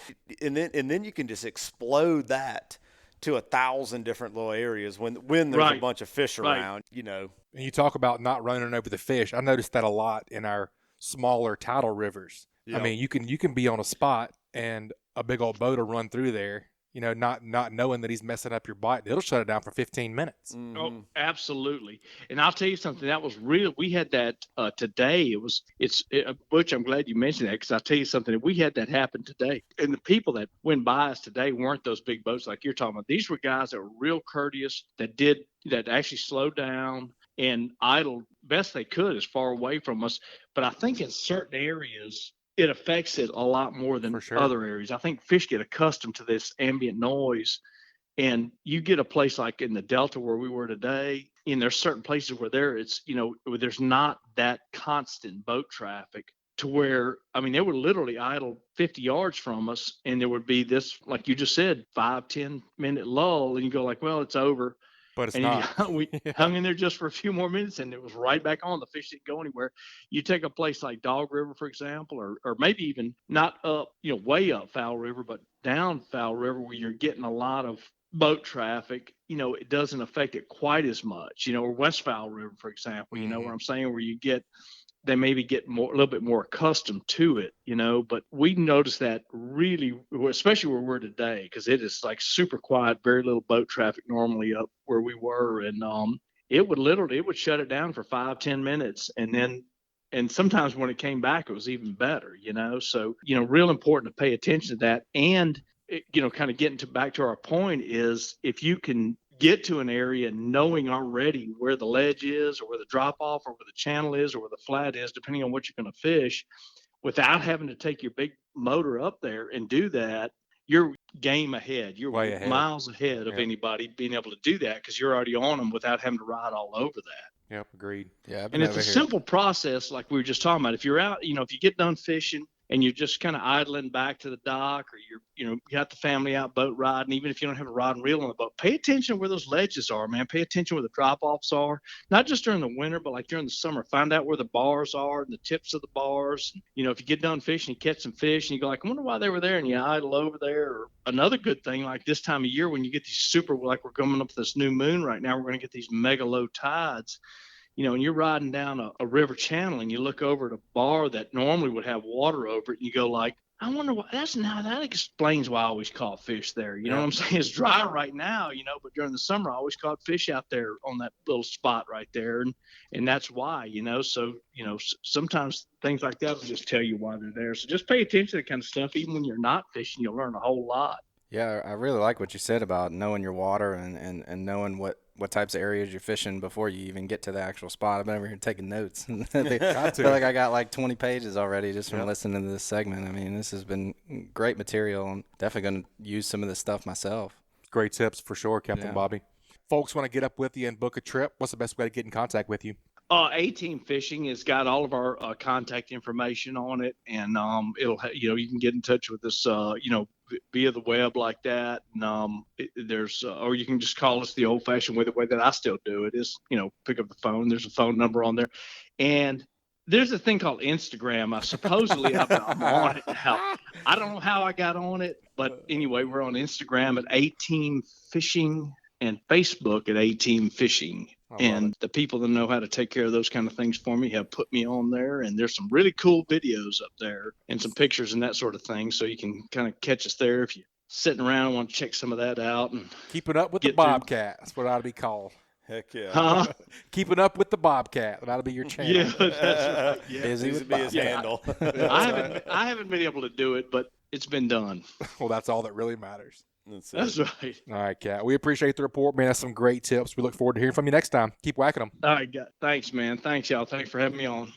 and then you can just explode that to 1,000 different little areas when there's a bunch of fish around, And you talk about not running over the fish. I noticed that a lot in our smaller tidal rivers. Yep. I mean, you can be on a spot and a big old boat will run through there, not knowing that he's messing up your bite. It'll shut it down for 15 minutes. Mm-hmm. Oh, absolutely. And I'll tell you something, that was real. We had that today. Butch, I'm glad you mentioned that, because I'll tell you something, we had that happen today. And the people that went by us today weren't those big boats like you're talking about. These were guys that were real courteous, that actually slowed down and idled best they could as far away from us. But I think in certain areas, it affects it a lot more than other areas. I think fish get accustomed to this ambient noise, and you get a place like in the Delta where we were today, and there's certain places where there's not that constant boat traffic to where, I mean, they would literally idle 50 yards from us, and there would be this, like you just said, 5-10 minute lull, and you go like, well, it's over. But it's not. We hung in there just for a few more minutes, and it was right back on. The fish didn't go anywhere. You take a place like Dog River, for example, or maybe even not up, way up Foul River, but down Foul River where you're getting a lot of boat traffic, it doesn't affect it quite as much, or West Foul River, for example, you know what I'm saying, where they maybe get a little bit more accustomed to it, but we noticed that really, especially where we're today, because it is like super quiet, very little boat traffic normally up where we were. And it would shut it down for 5-10 minutes. And sometimes when it came back, it was even better, so, real important to pay attention to that. And, kind of getting back to our point is, if you can get to an area knowing already where the ledge is, or where the drop off, or where the channel is, or where the flat is, depending on what you're going to fish, without having to take your big motor up there and do that, you're game ahead. You're way ahead. Miles ahead of anybody being able to do that, because you're already on them without having to ride all over that. Yep, agreed. Yeah, and it's a simple process, like we were just talking about. If you're out, if you get done fishing and you're just kind of idling back to the dock, or you got the family out boat riding, even if you don't have a rod and reel on the boat, pay attention where those ledges are, man. Pay attention where the drop-offs are, not just during the winter, but like during the summer. Find out where the bars are and the tips of the bars. If you get done fishing, you catch some fish, and you go like, I wonder why they were there, and you idle over there. Or another good thing, like this time of year when you get these like we're coming up with this new moon right now, we're going to get these mega low tides. And you're riding down a river channel, and you look over at a bar that normally would have water over it, and you go like, I wonder why. That explains why I always caught fish there. You know what I'm saying? It's dry right now, but during the summer I always caught fish out there on that little spot right there, and that's why. So sometimes things like that will just tell you why they're there. So just pay attention to that kind of stuff. Even when you're not fishing, you'll learn a whole lot. Yeah, I really like what you said about knowing your water and knowing what types of areas you're fishing before you even get to the actual spot. I've been over here taking notes. I feel like I got like 20 pages already just from listening to this segment. I mean, this has been great material. I'm definitely going to use some of this stuff myself. Great tips for sure, Captain Bobby. Folks want to get up with you and book a trip. What's the best way to get in contact with you? A-Team Fishing has got all of our contact information on it, and it'll you can get in touch with us via the web like that, and there's or you can just call us the old-fashioned way, the way that I still do it is pick up the phone. There's a phone number on there, and there's a thing called Instagram. I'm on it now. I don't know how I got on it, but anyway, we're on Instagram at A-Team Fishing and Facebook at A-Team Fishing. And the people that know how to take care of those kind of things for me have put me on there. And there's some really cool videos up there and some pictures and that sort of thing. So you can kind of catch us there if you're sitting around and want to check some of that out. And keep it up with the Bobcat. That's what it ought to be called. Heck yeah. Huh? Keeping up with the Bobcat. That'll be your channel. Yeah, that's right. Yeah. Busy Needs with to be his Bobcat. handle. I haven't been able to do it, but it's been done. Well, that's all that really matters. That's right. All right, Cat. We appreciate the report, man. That's some great tips. We look forward to hearing from you next time. Keep whacking them. All right, thanks, man. Thanks, y'all. Thanks for having me on.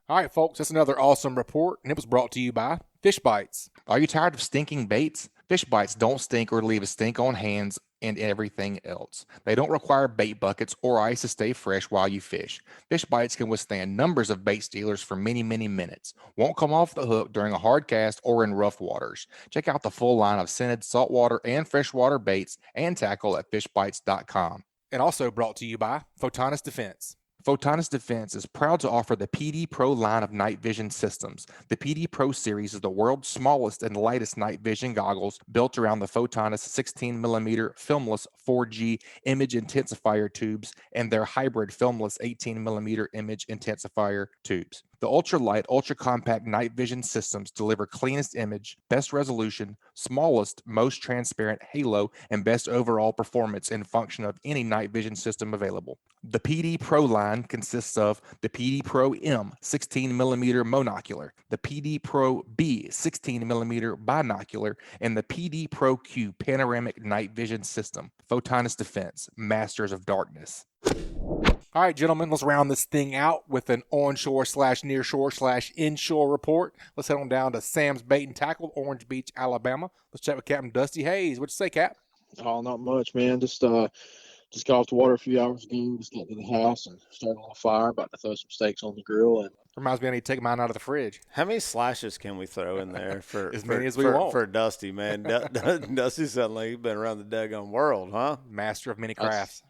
All right, folks, that's another awesome report, and it was brought to you by Fish Bites. Are you tired of stinking baits? Fish Bites don't stink or leave a stink on hands and everything else. They don't require bait buckets or ice to stay fresh while you fish. Fish Bites can withstand numbers of bait stealers for many, many minutes. Won't come off the hook during a hard cast or in rough waters. Check out the full line of scented saltwater and freshwater baits and tackle at fishbites.com. And also brought to you by Photonis Defense. Photonis Defense is proud to offer the PD Pro line of night vision systems. The PD Pro series is the world's smallest and lightest night vision goggles built around the Photonis 16mm filmless 4G image intensifier tubes and their hybrid filmless 18mm image intensifier tubes. The ultralight, ultra-compact night vision systems deliver cleanest image, best resolution, smallest, most transparent halo, and best overall performance and function of any night vision system available. The PD Pro line consists of the PD Pro M 16mm monocular, the PD Pro B 16mm binocular, and the PD Pro Q panoramic night vision system. Photonis Defense, masters of darkness. All right, gentlemen, let's round this thing out with an onshore/nearshore/inshore report. Let's head on down to Sam's Bait and Tackle, Orange Beach, Alabama. Let's chat with Captain Dusty Hayes. What'd you say, Cap? Oh, not much, man. Just got off the water a few hours ago. Just got to the house and started a little fire. About to throw some steaks on the grill. And Reminds me I need to take mine out of the fridge. How many slashes can we throw in there for As many as we want. For Dusty, man? Dusty sounds like he's been around the daggone world, huh? Master of many crafts.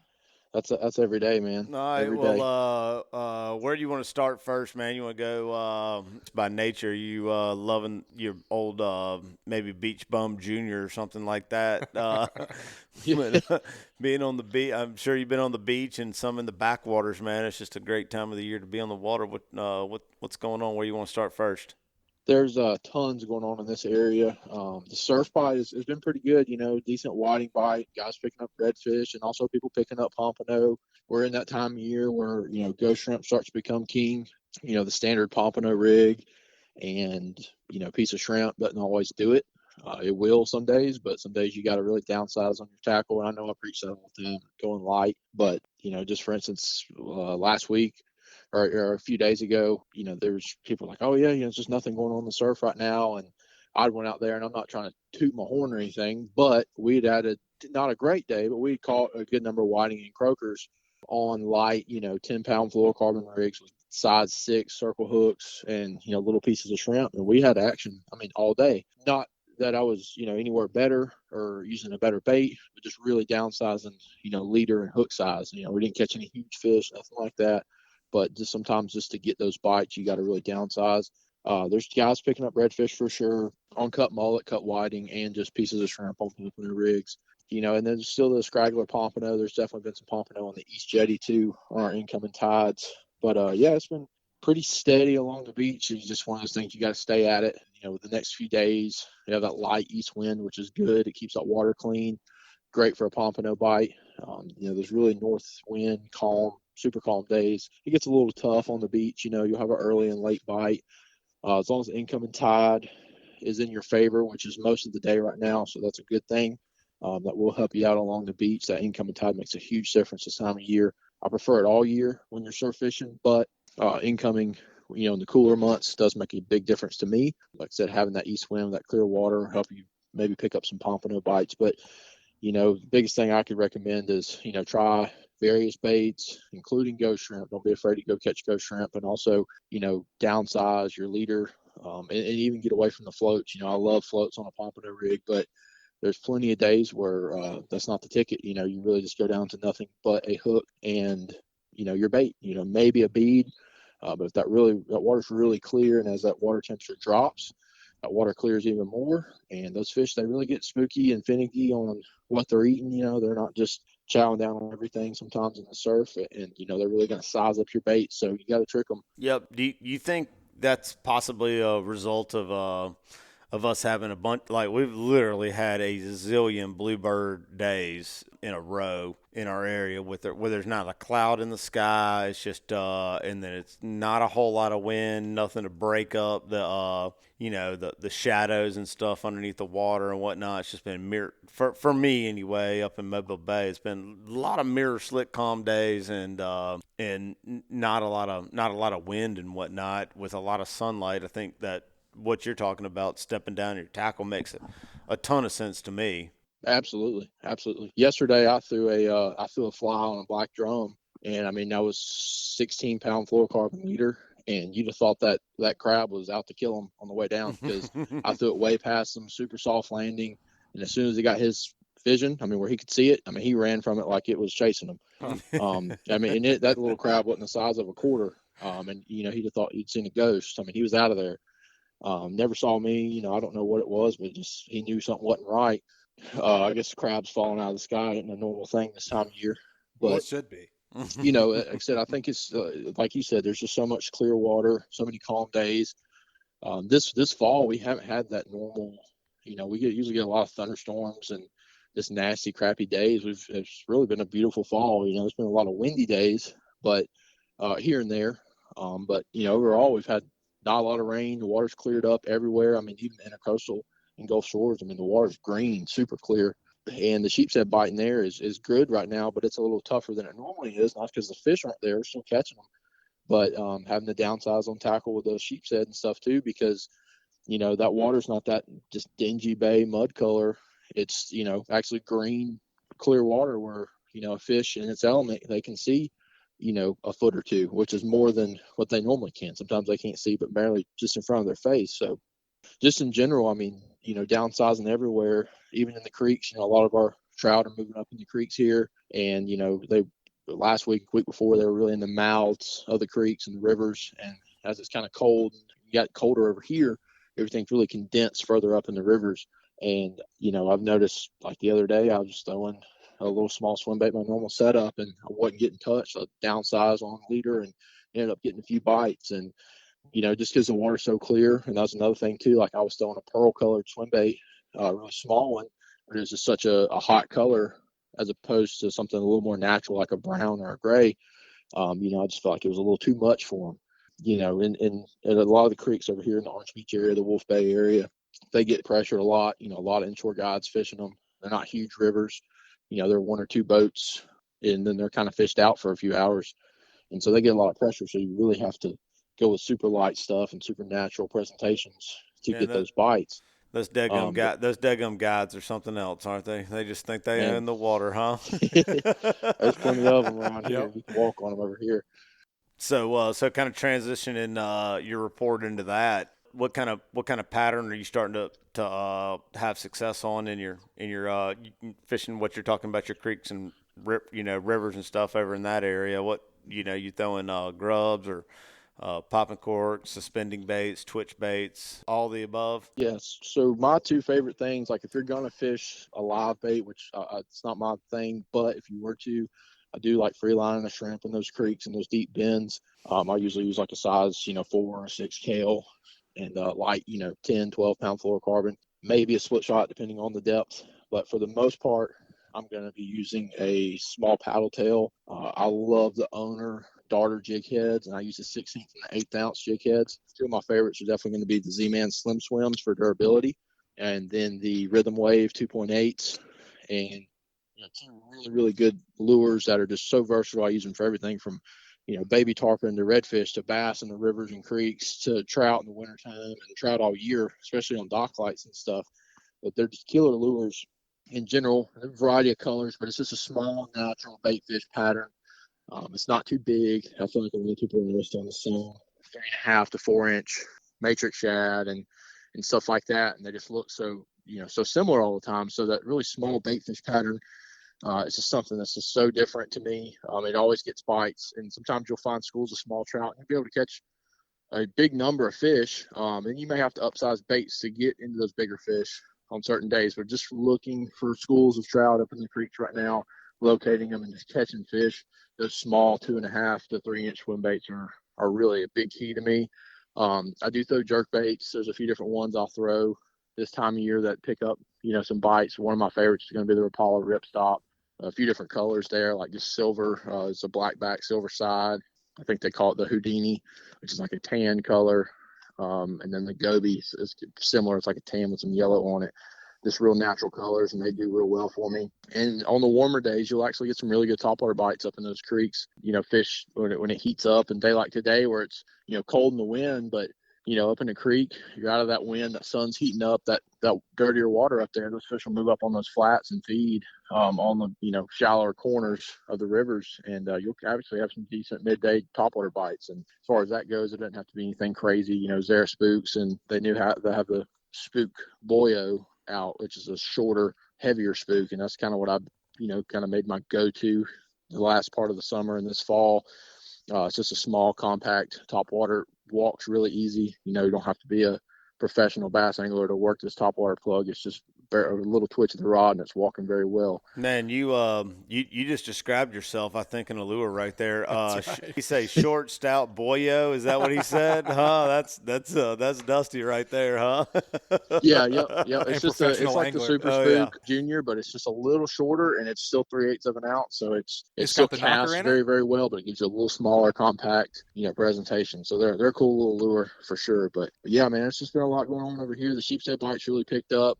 that's every day, man. All right. Every day. Well, where do you want to start first, man? You want to go by nature? You loving your old maybe Beach Bum Junior or something like that? Being on the beach, I'm sure you've been on the beach and some in the backwaters, man. It's just a great time of the year to be on the water. What's going on? Where you want to start first? There's tons going on in this area. The surf bite has been pretty good, decent whiting bite, guys picking up redfish, and also people picking up pompano. We're in that time of year where, ghost shrimp starts to become king. The standard pompano rig and, piece of shrimp doesn't always do it. It will some days, but some days you got to really downsize on your tackle. And I know I preach that all the time, going light. But, just for instance, last week, or a few days ago, there's people like, oh yeah, there's just nothing going on in the surf right now. And I went out there, and I'm not trying to toot my horn or anything, but we'd had not a great day, but we caught a good number of whiting and croakers on light, 10-pound fluorocarbon rigs with size 6 circle hooks and, little pieces of shrimp. And we had action, all day. Not that I was, anywhere better or using a better bait, but just really downsizing, leader and hook size. We didn't catch any huge fish, nothing like that. But just sometimes just to get those bites, you got to really downsize. There's guys picking up redfish for sure on cut mullet, cut whiting, and just pieces of shrimp on pompano rigs. And then there's still the scraggler pompano. There's definitely been some pompano on the East Jetty too on our incoming tides. But it's been pretty steady along the beach. It's just one of those things you got to stay at it. The next few days, you have that light east wind, which is good. It keeps that water clean. Great for a pompano bite. There's really north wind, calm, super calm days. It gets a little tough on the beach. You'll have an early and late bite. As long as the incoming tide is in your favor, which is most of the day right now, so that's a good thing. That will help you out along the beach. That incoming tide makes a huge difference this time of year. I prefer it all year when you're surf fishing, but incoming, in the cooler months does make a big difference to me. Like I said, having that east wind, that clear water, help you maybe pick up some pompano bites. But the biggest thing I could recommend is, try various baits, including ghost shrimp. Don't be afraid to go catch ghost shrimp, and also, downsize your leader, and even get away from the floats. I love floats on a pompano rig, but there's plenty of days where that's not the ticket. You really just go down to nothing but a hook and, your bait, maybe a bead. But if that water's really clear, and as that water temperature drops, that water clears even more, and those fish, they really get spooky and finicky on what they're eating. They're not just chowing down on everything sometimes in the surf, and they're really going to size up your bait, so you got to trick them. Yep. Do you think that's possibly a result of of us having a bunch, like we've literally had a zillion bluebird days in a row in our area where there's not a cloud in the sky. It's just, and then it's not a whole lot of wind, nothing to break up the shadows and stuff underneath the water and whatnot. It's just been mirror for me anyway, up in Mobile Bay. It's been a lot of mirror slick calm days and not a lot of wind and whatnot with a lot of sunlight. I think that what you're talking about, stepping down your tackle, makes a ton of sense to me. Absolutely. Yesterday, I threw a fly on a black drum, and I mean that was 16-pound fluorocarbon leader, and you'd have thought that crab was out to kill him on the way down because I threw it way past some super soft landing, and as soon as he got his vision, I mean where he could see it, I mean he ran from it like it was chasing him. I mean, and that little crab wasn't the size of a quarter, and he'd have thought you'd seen a ghost. I mean he was out of there. Never saw me. I don't know what it was, but just he knew something wasn't right. I guess the crabs falling out of the sky isn't a normal thing this time of year. But well, it should be. Like I said, I think it's like you said, there's just so much clear water, so many calm days. This fall we haven't had that normal. We usually get a lot of thunderstorms and just nasty, crappy days. It's really been a beautiful fall. There's been a lot of windy days, but here and there. But overall we've had not a lot of rain. The water's cleared up everywhere. I mean, even intercoastal and Gulf Shores, I mean, the water's green, super clear. And the sheepshead biting there is good right now, but it's a little tougher than it normally is, not because the fish aren't there, we're still catching them, but having to downsize on tackle with the sheepshead and stuff too, because, that water's not that just dingy bay mud color. It's, actually green, clear water where, a fish in its element, they can see, a foot or two, which is more than what they normally can. Sometimes they can't see, but barely just in front of their face. So just in general, I mean, downsizing everywhere, even in the creeks. A lot of our trout are moving up in the creeks here. And, they last week before, they were really in the mouths of the creeks and the rivers. And as it's kind of cold, got colder over here, everything's really condensed further up in the rivers. And, I've noticed like the other day, I was just throwing a little small swim bait, my normal setup, and I wasn't getting touched. I downsized on the leader and ended up getting a few bites. And, just because the water's so clear. And that's another thing too. Like I was throwing a pearl colored swim bait, really small one, but it's just such a hot color as opposed to something a little more natural, like a brown or a gray. I just felt like it was a little too much for them. In a lot of the creeks over here in the Orange Beach area, the Wolf Bay area, they get pressured a lot. A lot of inshore guides fishing them. They're not huge rivers. They're one or two boats, and then they're kind of fished out for a few hours. And so they get a lot of pressure. So you really have to go with super light stuff and super natural presentations to get those bites. Those deadgum guides are something else, aren't they? They just think they own the water, huh? There's plenty of them around here. You can walk on them over here. So kind of transitioning your report into that. What kind of pattern are you starting to have success on in your fishing? What you're talking about, your creeks and rivers and stuff over in that area. What you throwing grubs or popping corks, suspending baits, twitch baits, all the above? Yes. So my two favorite things, like if you're going to fish a live bait, which it's not my thing, but if you were to, I do like free lining a shrimp in those creeks and those deep bends. I usually use like a size, 4 or 6 Kale and light, 10, 12 pound fluorocarbon, maybe a split shot depending on the depth. But for the most part, I'm going to be using a small paddle tail. I love the Owner darter jig heads, and I use the 16th and the 8th ounce jig heads. Two of my favorites are definitely going to be the Z-Man Slim Swims for durability, and then the Rhythm Wave 2.8s, and two really, really good lures that are just so versatile. I use them for everything from, baby tarpon to redfish to bass in the rivers and creeks to trout in the wintertime and trout all year, especially on dock lights and stuff. But they're just killer lures in general, a variety of colors, but it's just a small, natural bait fish pattern. It's not too big. I feel like a lot of people are listed on the same 3.5 to 4 inch matrix shad and stuff like that. And they just look so, so similar all the time. So that really small bait fish pattern, it's just something that's just so different to me. It always gets bites. And sometimes you'll find schools of small trout and you'll be able to catch a big number of fish. And you may have to upsize baits to get into those bigger fish on certain days. But just looking for schools of trout up in the creeks right now, locating them and just catching fish, those small 2.5 to 3 inch swim baits are really a big key to me. I do throw jerk baits. There's a few different ones I'll throw. this time of year that pick up, some bites. One of my favorites is going to be the DePaola ripstop. A few different colors there, like just silver. It's a black back, silver side. I think they call it the Houdini, which is like a tan color. And then the Goby is similar. It's like a tan with some yellow on it. Just real natural colors, and they do real well for me. And on the warmer days, you'll actually get some really good topwater bites up in those creeks. Fish when it heats up, and day like today where it's cold in the wind, but up in the creek, you're out of that wind, that sun's heating up, that dirtier water up there. Those fish will move up on those flats and feed on the shallower corners of the rivers, and you'll obviously have some decent midday topwater bites. And as far as that goes, it doesn't have to be anything crazy. Zara spooks, and they have the spook boyo out, which is a shorter, heavier spook, and that's kind of what I kind of made my go-to the last part of the summer and this fall. It's just a small, compact topwater, walks really easy. You don't have to be a professional bass angler to work this topwater plug. It's just a little twitch of the rod, and it's walking very well. Man, you just described yourself, I think, in a lure right there. Right. He say short, stout boyo. Is that what he said? Huh? That's Dusty right there, huh? Yeah. It's just it's like angler. the Super Spook Junior, but it's just a little shorter, and it's still 3/8 of an ounce. So it still got the knocker casts in it? very, very well, but it gives you a little smaller, compact, presentation. So they're a cool little lure for sure. But yeah, man, it's just been a lot going on over here. The sheepshead bites really picked up,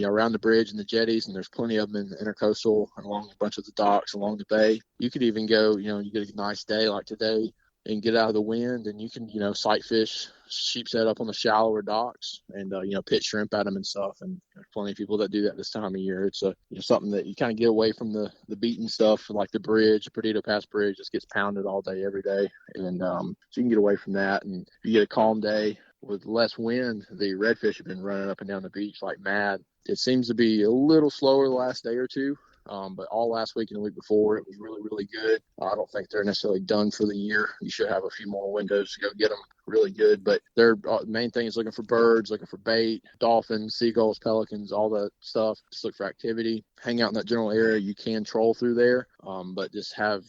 around the bridge and the jetties, and there's plenty of them in the intercoastal and along a bunch of the docks along the bay. You could even go, you get a nice day like today and get out of the wind, and you can, sight fish sheepshead up on the shallower docks and, pit shrimp at them and stuff. And there's plenty of people that do that this time of year. It's something that you kind of get away from the beaten stuff, like the bridge, the Perdido Pass Bridge just gets pounded all day, every day. And so you can get away from that. And if you get a calm day with less wind, the redfish have been running up and down the beach like mad. It seems to be a little slower the last day or two. But all last week and the week before, it was really, really good. I don't think they're necessarily done for the year. You should have a few more windows to go get them really good. But their main thing is looking for birds, looking for bait, dolphins, seagulls, pelicans, all that stuff. Just look for activity. Hang out in that general area. You can troll through there, but just have,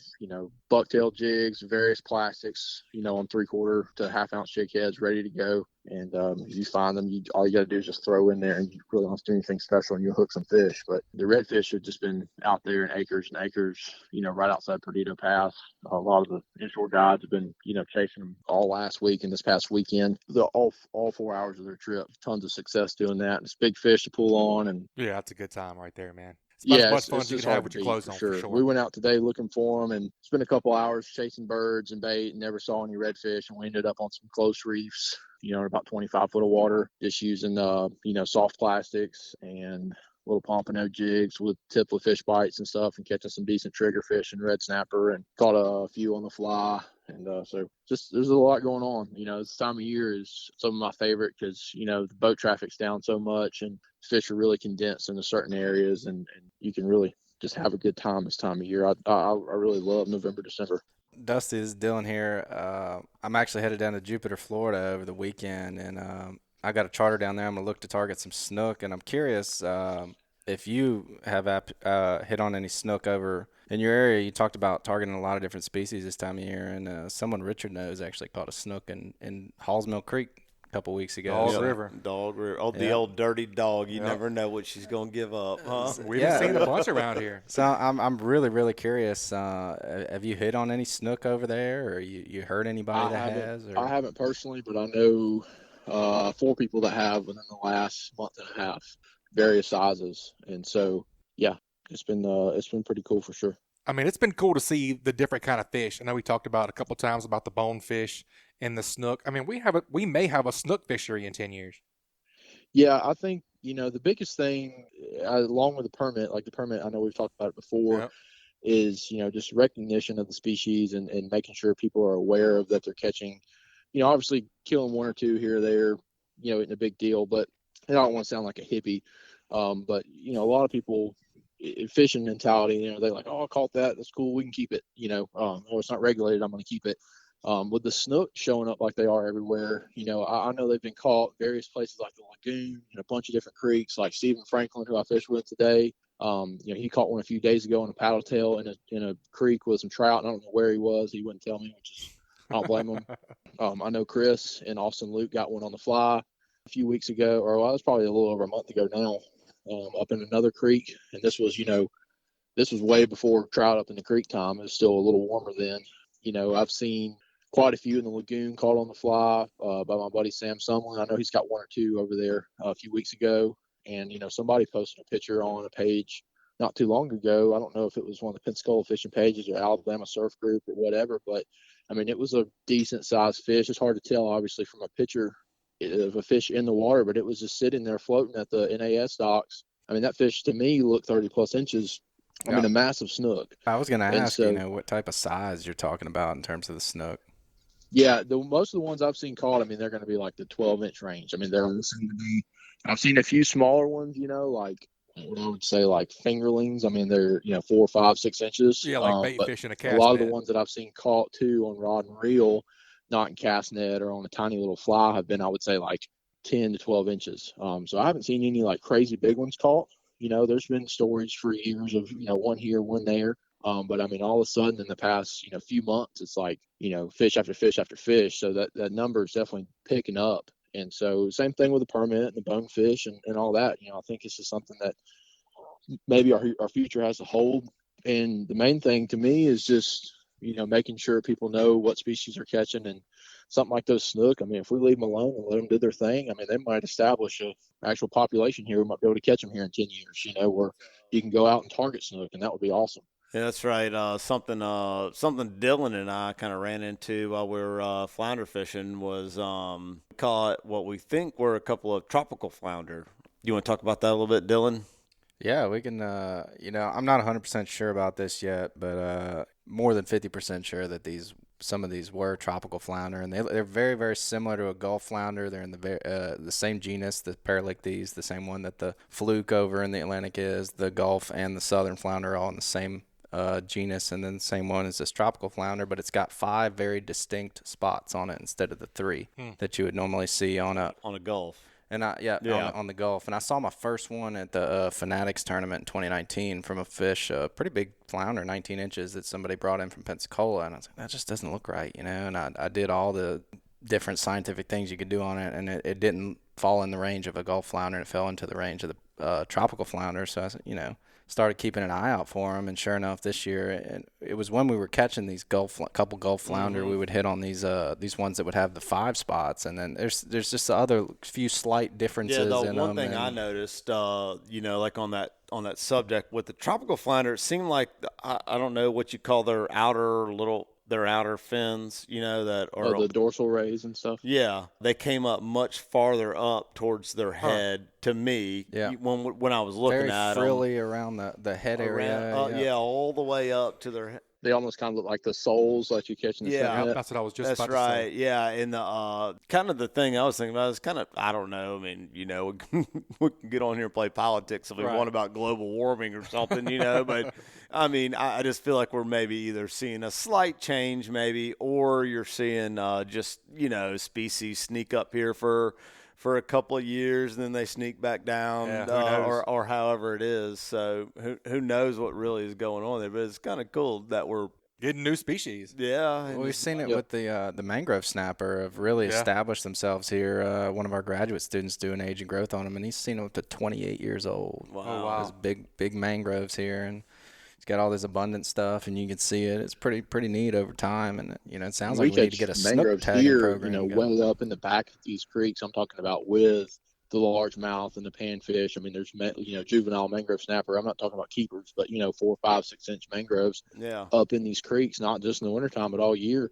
bucktail jigs, various plastics, on 3/4 to 1/2 ounce jig heads ready to go. And if you find them, all you got to do is just throw in there, and you really don't have to do anything special, and you'll hook some fish. But the redfish have just been out there in acres and acres, right outside Perdido Pass. A lot of the inshore guides have been, chasing them all last week and this past weekend. All 4 hours of their trip. Tons of success doing that. And it's big fish to pull on. And yeah, that's a good time right there, man. It's yeah, as much fun it's as you just can have hard with to your beat, clothes for on, sure. for sure. We went out today looking for them and spent a couple hours chasing birds and bait, and never saw any redfish. And we ended up on some close reefs, in about 25 foot of water, just using, soft plastics and little pompano jigs with tipplet fish bites and stuff, and catching some decent trigger fish and red snapper, and caught a few on the fly. And so just there's a lot going on. This time of year is some of my favorite because, the boat traffic's down so much and fish are really condensed into certain areas, and you can really just have a good time this time of year. I really love November, December. Dusty, this is Dylan here. I'm actually headed down to Jupiter, Florida over the weekend, and I got a charter down there. I'm going to look to target some snook, and I'm curious if you have hit on any snook over in your area. You talked about targeting a lot of different species this time of year, and someone Richard knows actually caught a snook in Hallsmill Creek a couple weeks ago. Dog River. Oh, the old dirty dog. You never know what she's going to give up, huh? We've seen a bunch around here. So I'm really, really curious. Have you hit on any snook over there, or you heard anybody that has? Or? I haven't personally, but I know 4 people that have within the last month and a half, various sizes. And so, yeah, it's been pretty cool for sure. I mean, it's been cool to see the different kind of fish. I know we talked about a couple times about the bonefish and the snook. I mean, we may have a snook fishery in 10 years. Yeah, I think, the biggest thing, along with the permit, I know we've talked about it before, Yep. is, just recognition of the species and making sure people are aware of that they're catching. Obviously killing 1 or 2 here or there, isn't a big deal, but I don't want to sound like a hippie. But, a lot of people, fishing mentality, they're like, oh, I caught that. That's cool. We can keep it. Oh, it's not regulated. I'm going to keep it. With the snook showing up like they are everywhere, I know they've been caught various places like the lagoon and a bunch of different creeks, like Stephen Franklin, who I fished with today. He caught one a few days ago in a paddle tail in a creek with some trout. And I don't know where he was. He wouldn't tell me, which is, I don't blame him. I know Chris and Austin Luke got one on the fly. a few weeks ago, or well, it was probably a little over a month ago now, up in another creek. And this was, this was way before trout up in the creek time. It was still a little warmer then. I've seen quite a few in the lagoon caught on the fly by my buddy Sam Sumlin. I know he's got one or two over there a few weeks ago. And, somebody posted a picture on a page not too long ago. I don't know if it was one of the Pensacola fishing pages or Alabama surf group or whatever, but I mean, it was a decent sized fish. It's hard to tell, obviously, from a picture of a fish in the water, but it was just sitting there floating at the NAS docks. I mean, that fish to me looked 30 plus inches. I mean, a massive snook. I was going to ask, what type of size you're talking about in terms of the snook. Yeah, most of the ones I've seen caught, I mean, they're going to be like the 12-inch range. I mean, they're seem to be. I've seen a few smaller ones, like what I would say like fingerlings. I mean, they're 4, 5, 6 inches. Yeah, like bait fish in a cast net. A lot of net. the ones that I've seen caught too on rod and reel, not in cast net or on a tiny little fly, have been, I would say, like 10 to 12 inches. So I haven't seen any like crazy big ones caught. There's been stories for years of one here, one there. But I mean, all of a sudden in the past, few months, it's like, fish after fish after fish. So that number is definitely picking up. And so same thing with the permit and the bonefish and all that. I think it's just something that maybe our future has to hold. And the main thing to me is just, making sure people know what species are catching. And something like those snook, I mean, if we leave them alone and let them do their thing, I mean, they might establish an actual population here. We might be able to catch them here in 10 years, where you can go out and target snook, and that would be awesome. Yeah, that's right. Something Dylan and I kind of ran into while we were flounder fishing was caught what we think were a couple of tropical flounder. You want to talk about that a little bit, Dylan? Yeah, we can. I'm not 100% sure about this yet, but more than 50% sure that some of these were tropical flounder, and they're very, very similar to a Gulf flounder. They're in the same genus, the Paralichthys, the same one that the fluke over in the Atlantic is. The Gulf and the southern flounder are all in the same genus, and then the same one as this tropical flounder, but it's got 5 very distinct spots on it instead of the 3 that you would normally see on a Gulf. And on the Gulf. And I saw my first one at the Fanatics tournament in 2019 from a fish, a pretty big flounder, 19 inches, that somebody brought in from Pensacola. And I was like, that just doesn't look right, And I did all the different scientific things you could do on it, and it didn't fall in the range of a Gulf flounder. It fell into the range of the tropical flounder. So I, started keeping an eye out for them, and sure enough, this year, and it was when we were catching these couple Gulf flounder, we would hit on these ones that would have the 5 spots, and then there's just the other few slight differences. Yeah, in one them, thing I noticed, like on that subject with the tropical flounder, it seemed like I don't know what you call their outer fins, that are the dorsal rays and stuff. Yeah, they came up much farther up towards their head to me. Yeah, when I was looking very at frilly them, around the head area. All the way up to their head. They almost kind of look like the soles that you catch in the yeah, that's what I was just about right. to say. Yeah, and the kind of the thing I was thinking about is kind of, I don't know. I mean, we can get on here and play politics if we want about global warming or something, But I mean, I just feel like we're maybe either seeing a slight change, maybe, or you're seeing just species sneak up here for a couple of years and then they sneak back down, or however it is. So who knows what really is going on there? But it's kind of cool that we're getting new species. Yeah, well, we've seen it with the mangrove snapper have really established themselves here. One of our graduate students doing age and growth on them, and he's seen them up to 28 years old. Wow, oh, wow. There's big mangroves here, and he's got all this abundant stuff, and you can see it. It's pretty neat over time, and it sounds like we need to get a snook tagging here, program. Way up in the back of these creeks. I'm talking about with the largemouth and the panfish. I mean, there's juvenile mangrove snapper. I'm not talking about keepers, but 4, 5, 6 inch mangroves up in these creeks, not just in the wintertime, but all year.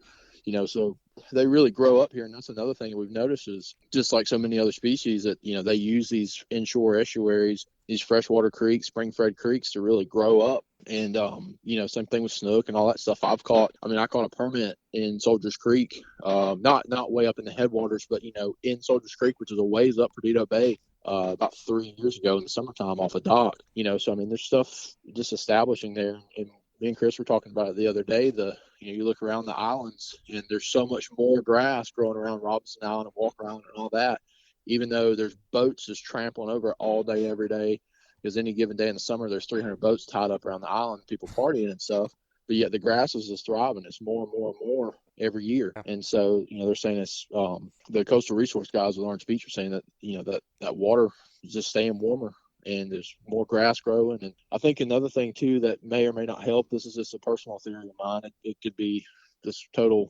So they really grow up here, and that's another thing we've noticed is just like so many other species that they use these inshore estuaries, these freshwater creeks, spring-fed creeks to really grow up. And same thing with snook and all that stuff. I caught a permit in Soldiers Creek, not way up in the headwaters, but in Soldiers Creek, which is a ways up Perdido Bay, about 3 years ago in the summertime off a dock. So I mean, there's stuff just establishing there. And me and Chris were talking about it the other day. You look around the islands and there's so much more grass growing around Robinson Island and Walk Around and all that, even though there's boats just trampling over it all day, every day, because any given day in the summer, there's 300 boats tied up around the island, people partying and stuff. but yet the grasses is thriving. It's more and more and more every year. And so, they're saying it's the coastal resource guys with Orange Beach are saying that, that water is just staying warmer and there's more grass growing. And I think another thing too that may or may not help, this is just a personal theory of mine. It could be this total,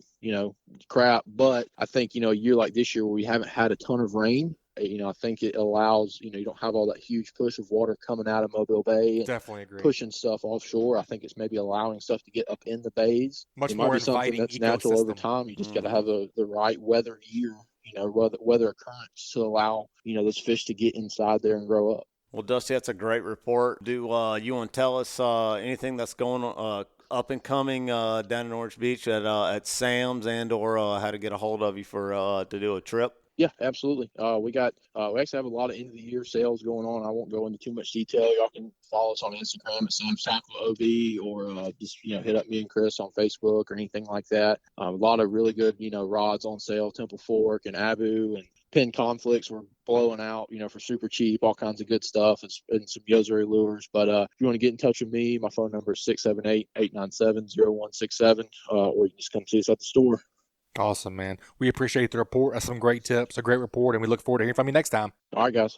crap. But I think, a year like this year where we haven't had a ton of rain, I think it allows, you don't have all that huge push of water coming out of Mobile Bay and Definitely agree. pushing stuff offshore. I think it's maybe allowing stuff to get up in the bays. Much it more might be something inviting that's natural over ecosystem. time. You just got to have the right weather year, weather occurrence to allow, those fish to get inside there and grow up. Well, Dusty, that's a great report. Do you want to tell us anything that's going on up and coming down in Orange Beach at Sam's and or how to get a hold of you for to do a trip? Yeah, absolutely. We actually have a lot of end of the year sales going on. I won't go into too much detail. Y'all can follow us on Instagram at Sam's Tackle OB or just hit up me and Chris on Facebook or anything like that. A lot of really good rods on sale. Temple Fork and Abu and pin conflicts we're blowing out for super cheap. All kinds of good stuff. And some Yozuri lures. But if you want to get in touch with me, my phone number is 678-897-0167, or you can just come see us at the store. Awesome, man. We appreciate the report. That's some great tips, a great report, and we look forward to hearing from you next time. All right, guys.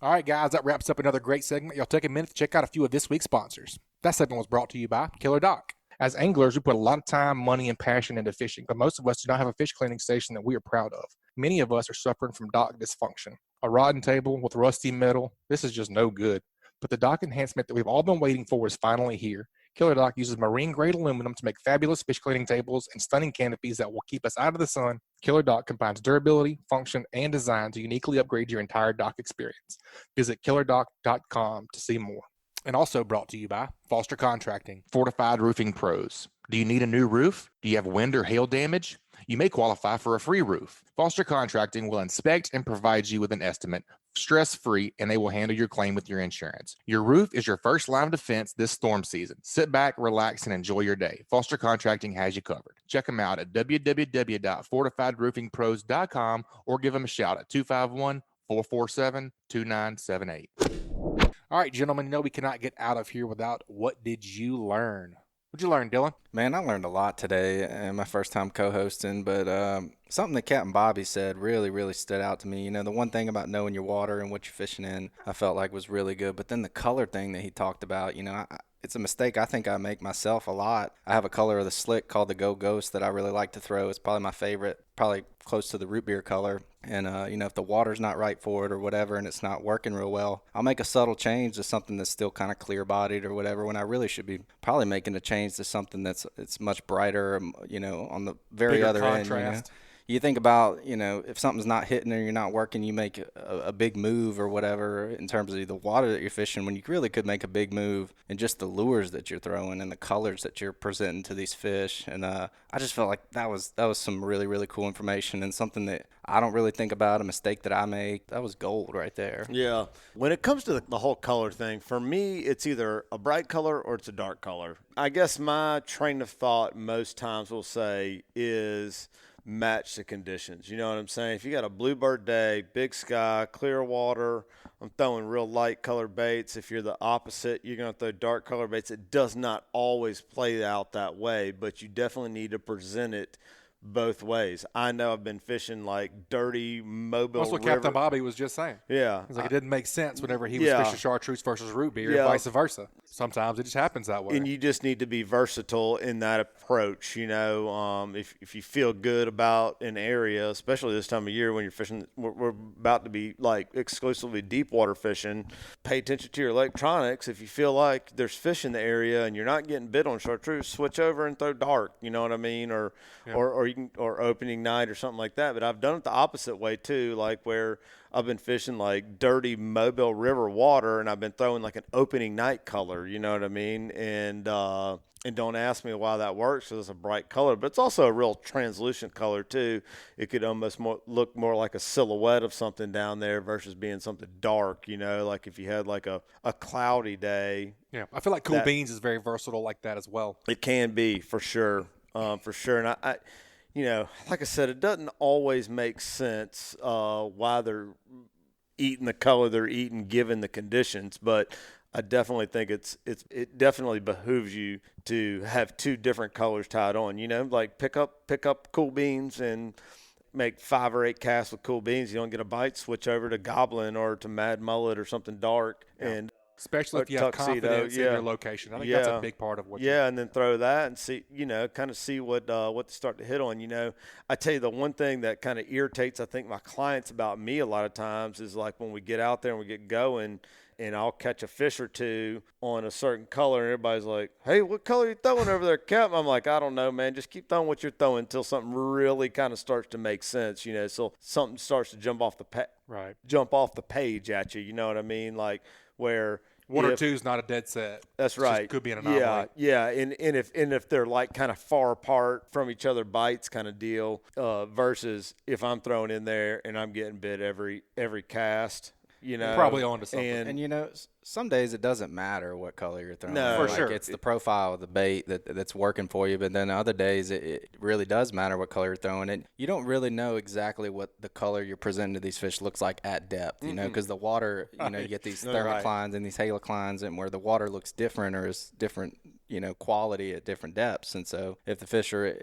All right, guys, that wraps up another great segment. Y'all take a minute to check out a few of this week's sponsors. That segment was brought to you by Killer Doc. As anglers, we put a lot of time, money, and passion into fishing, but most of us do not have a fish cleaning station that we are proud of. Many of us are suffering from dock dysfunction. A rod and table with rusty metal, this is just no good. But the dock enhancement that we've all been waiting for is finally here. Killer Doc uses marine-grade aluminum to make fabulous fish cleaning tables and stunning canopies that will keep us out of the sun. Killer Doc combines durability, function, and design to uniquely upgrade your entire dock experience. Visit killerdoc.com to see more. And also brought to you by Foster Contracting, Fortified Roofing Pros. Do you need a new roof? Do you have wind or hail damage? You may qualify for a free roof. Foster Contracting will inspect and provide you with an estimate, stress-free, and they will handle your claim with your insurance. Your roof is your first line of defense this storm season. Sit back, relax, and enjoy your day. Foster Contracting has you covered. Check them out at www.fortifiedroofingpros.com or give them a shout at 251-447-2978. All right, gentlemen, we cannot get out of here without what did you learn? What'd you learn, Dylan? Man, I learned a lot today and my first time co-hosting, but something that Captain Bobby said really, really stood out to me. The one thing about knowing your water and what you're fishing in, I felt like was really good. But then the color thing that he talked about, it's a mistake I think I make myself a lot. I have a color of the slick called the Go Ghost that I really like to throw. It's probably my favorite, probably close to the root beer color. And, if the water's not right for it or whatever and it's not working real well, I'll make a subtle change to something that's still kind of clear-bodied or whatever when I really should be probably making a change to something it's much brighter, on the very Bigger other contrast. end. You think about, if something's not hitting or you're not working, you make a big move or whatever in terms of the water that you're fishing when you really could make a big move in just the lures that you're throwing and the colors that you're presenting to these fish. And I just felt like that was some really, really cool information and something that I don't really think about, a mistake that I make. That was gold right there. Yeah. When it comes to the whole color thing, for me, it's either a bright color or it's a dark color. I guess my train of thought most times will say is match the conditions. You know what I'm saying? If you got a bluebird day, big sky, clear water, I'm throwing real light color baits. If you're the opposite, you're going to throw dark color baits. It does not always play out that way, but you definitely need to present it both ways. I know I've been fishing like dirty Mobile That's what River. Captain Bobby was just saying. Yeah. It didn't make sense whenever he was fishing chartreuse versus root beer and vice versa. Sometimes it just happens that way. And you just need to be versatile in that approach. If you feel good about an area, especially this time of year when you're fishing, we're about to be like exclusively deep water fishing. Pay attention to your electronics. If you feel like there's fish in the area and you're not getting bit on chartreuse, switch over and throw dark. You know what I mean? Or opening night or something like that. But I've done it the opposite way too, like where I've been fishing like dirty Mobile River water and I've been throwing like an opening night color, you know what I mean? And don't ask me why that works because it's a bright color, but it's also a real translucent color too. It could almost look more like a silhouette of something down there versus being something dark, like if you had like a cloudy day. Yeah, I feel like Cool Beans is very versatile like that as well. It can be, for sure. And I like I said, it doesn't always make sense why they're eating the color they're eating given the conditions, but I definitely think it definitely behooves you to have 2 different colors tied on. Like pick up cool beans and make 5 or 8 casts with cool beans. You don't get a bite, switch over to Goblin or to Mad Mullet or something dark, and especially if you have tuxedo, confidence in your location. I think that's a big part of what. And then throw that and see, kind of see what to start to hit on. I tell you, the one thing that kind of irritates, I think, my clients about me a lot of times is like when we get out there and we get going, and I'll catch a fish or 2 on a certain color, and everybody's like, "Hey, what color are you throwing over there, Capt?" I'm like, "I don't know, man. Just keep throwing what you're throwing until something really kind of starts to make sense, So something starts to jump off the page at you. You know what I mean? Like where 1 or 2 is not a dead set. That's right. Just could be an anomaly. Yeah. And if they're like kind of far apart from each other bites kind of deal, versus if I'm throwing in there and I'm getting bit every cast. Probably onto something. And some days it doesn't matter what color you're throwing. No, for sure. It's the profile of the bait that's working for you. But then other days it really does matter what color you're throwing. And you don't really know exactly what the color you're presenting to these fish looks like at depth, because the water, you get these thermoclines and these haloclines, and where the water looks different or is different, quality at different depths. And so if the fish are,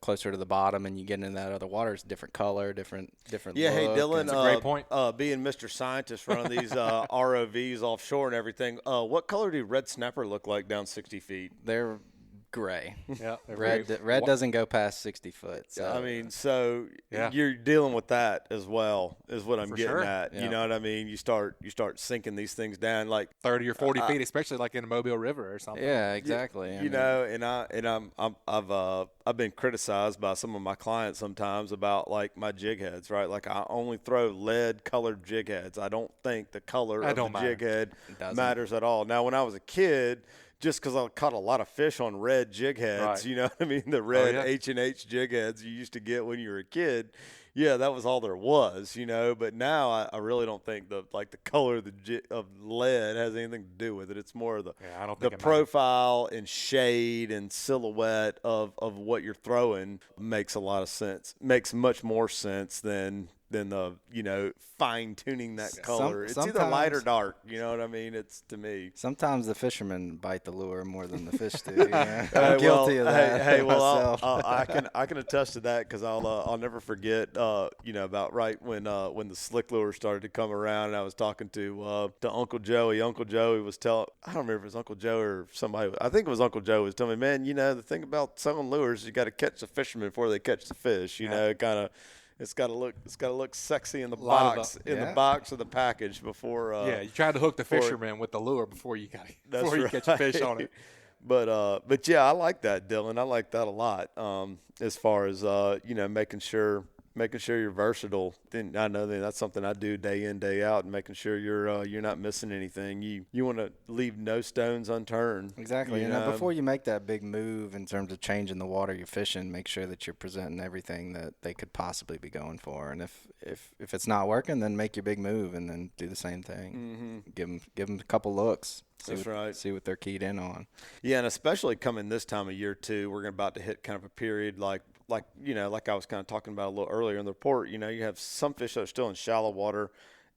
closer to the bottom and you get into that other water, it's different color, different Yeah, look. hey, Dylan, that's a great point. Being Mr. Scientist running these ROVs offshore and everything, what color do red snapper look like down 60 feet? They're gray. Yeah, red doesn't go past 60 foot. So. I mean, you're dealing with that as well, is what I'm getting at. Yeah. You know what I mean? You start sinking these things down like 30 or 40 feet, especially like in the Mobile River or something. Yeah, exactly. I've been criticized by some of my clients sometimes about like my jig heads, right? Like I only throw lead colored jig heads. I don't think the color of the jig head matters at all. Now, when I was a kid, just because I caught a lot of fish on red jig heads, you know what I mean? The red H&H jig heads you used to get when you were a kid. Yeah, that was all there was, But now I really don't think the color of lead has anything to do with it. It's more of the profile and shade and silhouette of what you're throwing makes a lot of sense. Makes much more sense than the fine tuning that color. It's either light or dark. You know what I mean? It's to me. Sometimes the fishermen bite the lure more than the fish do. I'm guilty of that. Hey, well, I can attest to that because I'll never forget. About right when the slick lure started to come around, and I was talking to Uncle Joey. Uncle Joey was telling, I don't remember if it was Uncle Joe or somebody. I think it was Uncle Joe was telling me, man, the thing about selling lures, you got to catch the fishermen before they catch the fish. Kind of. It's got to look sexy in the box, the box of the package before. You try to hook the fisherman with the lure before you catch a fish on it. But yeah, I like that, Dylan. I like that a lot. As far as making sure you're versatile. Then I know that's something I do day in, day out, and making sure you're not missing anything. You want to leave no stones unturned. Exactly. Before you make that big move in terms of changing the water you're fishing, make sure that you're presenting everything that they could possibly be going for. And if it's not working, then make your big move and then do the same thing. Give them a couple looks. See what they're keyed in on. Yeah, and especially coming this time of year too, we're about to hit kind of a period like I was kind of talking about a little earlier in the report. You have some fish that are still in shallow water,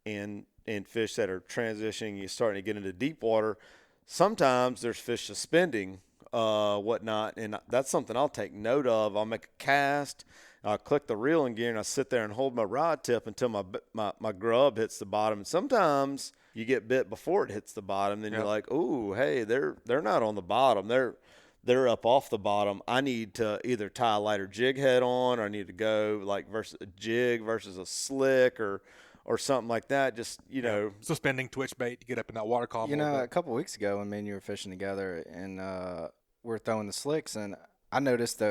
and fish that are transitioning. You're starting to get into deep water. Sometimes there's fish suspending, whatnot, and that's something I'll take note of. I'll make a cast. I'll click the reeling gear, and I sit there and hold my rod tip until my grub hits the bottom. And sometimes you get bit before it hits the bottom, then you're like, "Ooh, hey, they're not on the bottom. They're up off the bottom. I need to either tie a lighter jig head on, or I need to go versus a jig versus a slick or something like that. Just suspending twitch bait to get up in that water column. A couple of weeks ago when me and you were fishing together, and we're throwing the slicks, and I noticed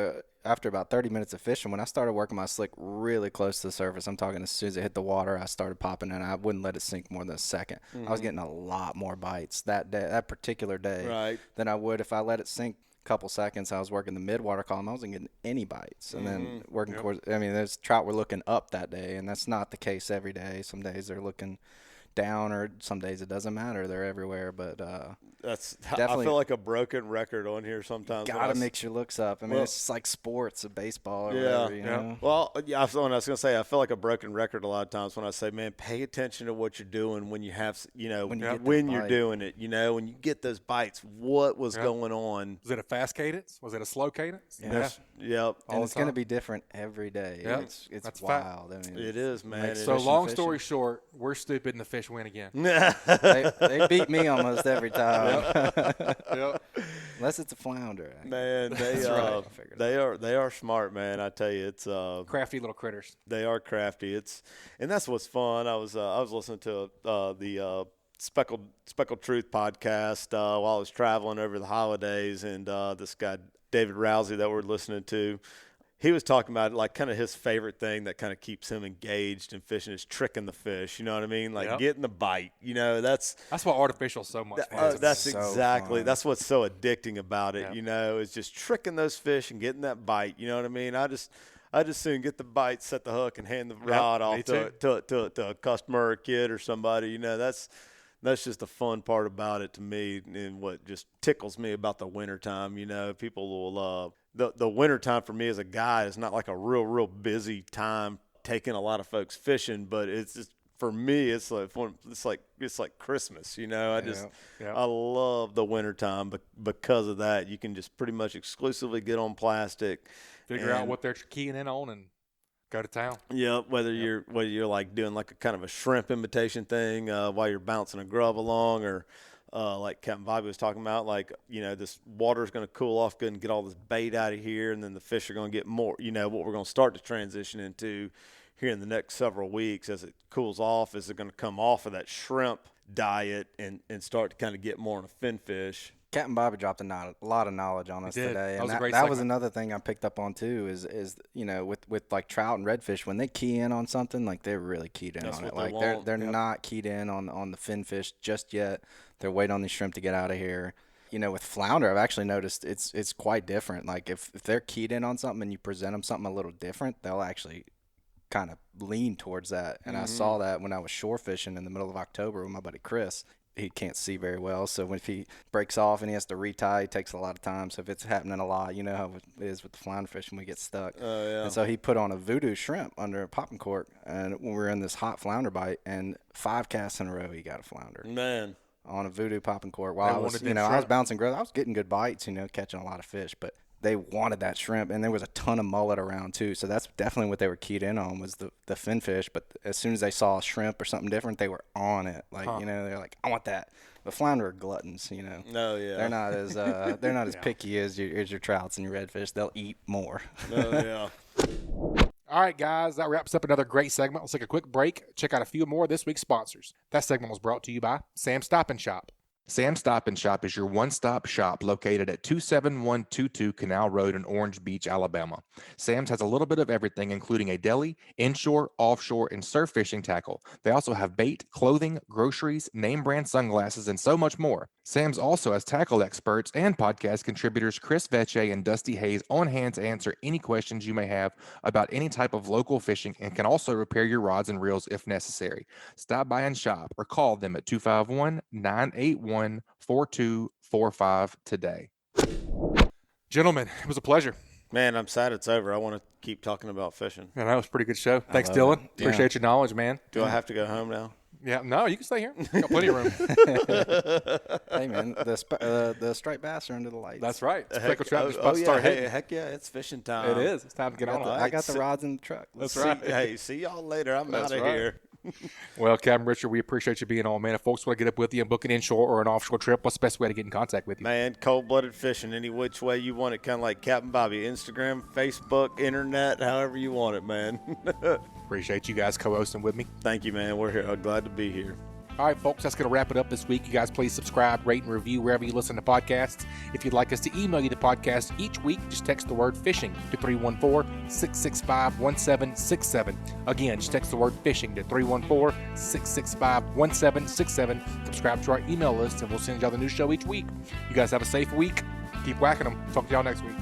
after about 30 minutes of fishing, when I started working my slick really close to the surface, I'm talking as soon as it hit the water, I started popping, and I wouldn't let it sink more than a second. I was getting a lot more bites that particular day than I would if I let it sink a couple seconds. I was working the mid-water column. I wasn't getting any bites. And then working towards – those trout were looking up that day, and that's not the case every day. Some days they're looking down, or some days it doesn't matter. They're everywhere, but that's definitely, I feel like a broken record on here sometimes. Gotta mix your looks up. I mean, it's just like sports, a baseball or whatever, you know? Well, yeah, I was going to say, I feel like a broken record a lot of times when I say, man, pay attention to what you're doing when you have, when you're doing it, when you get those bites, what was going on. Was it a fast cadence? Was it a slow cadence? Yeah. Yep. And it's going to be different every day. Yep. It's wild. I mean, it is, man. So long story short, we're stupid and the fish win again. they beat me almost every time. Yep. Unless it's a flounder. Man, they are smart, man. I tell you, it's crafty little critters. They are crafty. And that's what's fun. I was listening to the Speckled Truth podcast while I was traveling over the holidays, and this guy David Rousey that we're listening to, he was talking about like kind of his favorite thing that kind of keeps him engaged in fishing is tricking the fish. You know what I mean? Like getting the bite. That's why artificial is so much fun. That's exactly. That's what's so addicting about it. Is just tricking those fish and getting that bite. You know what I mean? I just soon get the bite, set the hook, and hand the rod off to a customer or a kid or somebody. That's just the fun part about it to me, and what just tickles me about the wintertime. People will the wintertime for me as a guy is not like a real busy time taking a lot of folks fishing, but it's just, for me it's like Christmas. I love the wintertime because of that. You can just pretty much exclusively get on plastic, figure out what they're keying in on, and go to town. Yeah, whether you're like doing like a kind of a shrimp imitation thing while you're bouncing a grub along, or like Captain Bobby was talking about, like this water's going to cool off good and get all this bait out of here, and then the fish are going to get more. What we're going to start to transition into here in the next several weeks as it cools off, is they're going to come off of that shrimp diet and start to kind of get more on a fin fish. Captain Bobby dropped a lot of knowledge on us today, and that was another thing I picked up on too. Is with like trout and redfish, when they key in on something, like they're really keyed in on it. Like they're not keyed in on the fin fish just yet. They're waiting on these shrimp to get out of here. With flounder, I've actually noticed it's quite different. Like if they're keyed in on something and you present them something a little different, they'll actually kind of lean towards that. And I saw that when I was shore fishing in the middle of October with my buddy Chris. He can't see very well, so if he breaks off and he has to retie, it takes a lot of time. So if it's happening a lot, you know how it is with the flounder fishing, we get stuck. And so he put on a voodoo shrimp under a popping cork, and when we were in this hot flounder bite, and 5 casts in a row, he got a flounder. Man. On a voodoo popping cork. While I was bouncing grub, I was getting good bites, catching a lot of fish, but they wanted that shrimp, and there was a ton of mullet around too. So that's definitely what they were keyed in on, was the fin fish. But as soon as they saw a shrimp or something different, they were on it. Like they're like, I want that. The flounder are gluttons. No, yeah. They're not as picky as your trouts and your redfish. They'll eat more. Oh yeah. All right, guys, that wraps up another great segment. Let's take a quick break. Check out a few more of this week's sponsors. That segment was brought to you by Sam's Stop and Shop. Sam's Stop and Shop is your one-stop shop located at 27122 Canal Road in Orange Beach, Alabama. Sam's has a little bit of everything, including a deli, inshore, offshore, and surf fishing tackle. They also have bait, clothing, groceries, name brand sunglasses, and so much more. Sam's also has tackle experts and podcast contributors Chris Veche and Dusty Hayes on hand to answer any questions you may have about any type of local fishing, and can also repair your rods and reels if necessary. Stop by and shop or call them at 251-981-4245 today. Gentlemen, it was a pleasure. Man, I'm sad it's over. I want to keep talking about fishing. Yeah, that was a pretty good show. Thanks, Dylan. Appreciate your knowledge, man. Do I have to go home now? Yeah, no, you can stay here. Got plenty of room. Hey, man, the striped bass are under the lights. That's right. Speckled trout just about to start hitting. Heck yeah, it's fishing time. It is. It's time to get on it. I got the rods in the truck. That's right. Hey, see y'all later. I'm out of here. Well, Captain Richard, we appreciate you being on, man. If folks want to get up with you and book an inshore or an offshore trip, what's the best way to get in contact with you? Man, cold-blooded fishing, any which way you want it, kind of like Captain Bobby. Instagram, Facebook, internet, however you want it, man. Appreciate you guys co-hosting with me. Thank you, man. We're here. I'm glad to be here. All right, folks, that's going to wrap it up this week. You guys please subscribe, rate, and review wherever you listen to podcasts. If you'd like us to email you the podcast each week, just text the word fishing to 314-665-1767. Again, just text the word fishing to 314-665-1767. Subscribe to our email list, and we'll send y'all the new show each week. You guys have a safe week. Keep whacking them. Talk to y'all next week.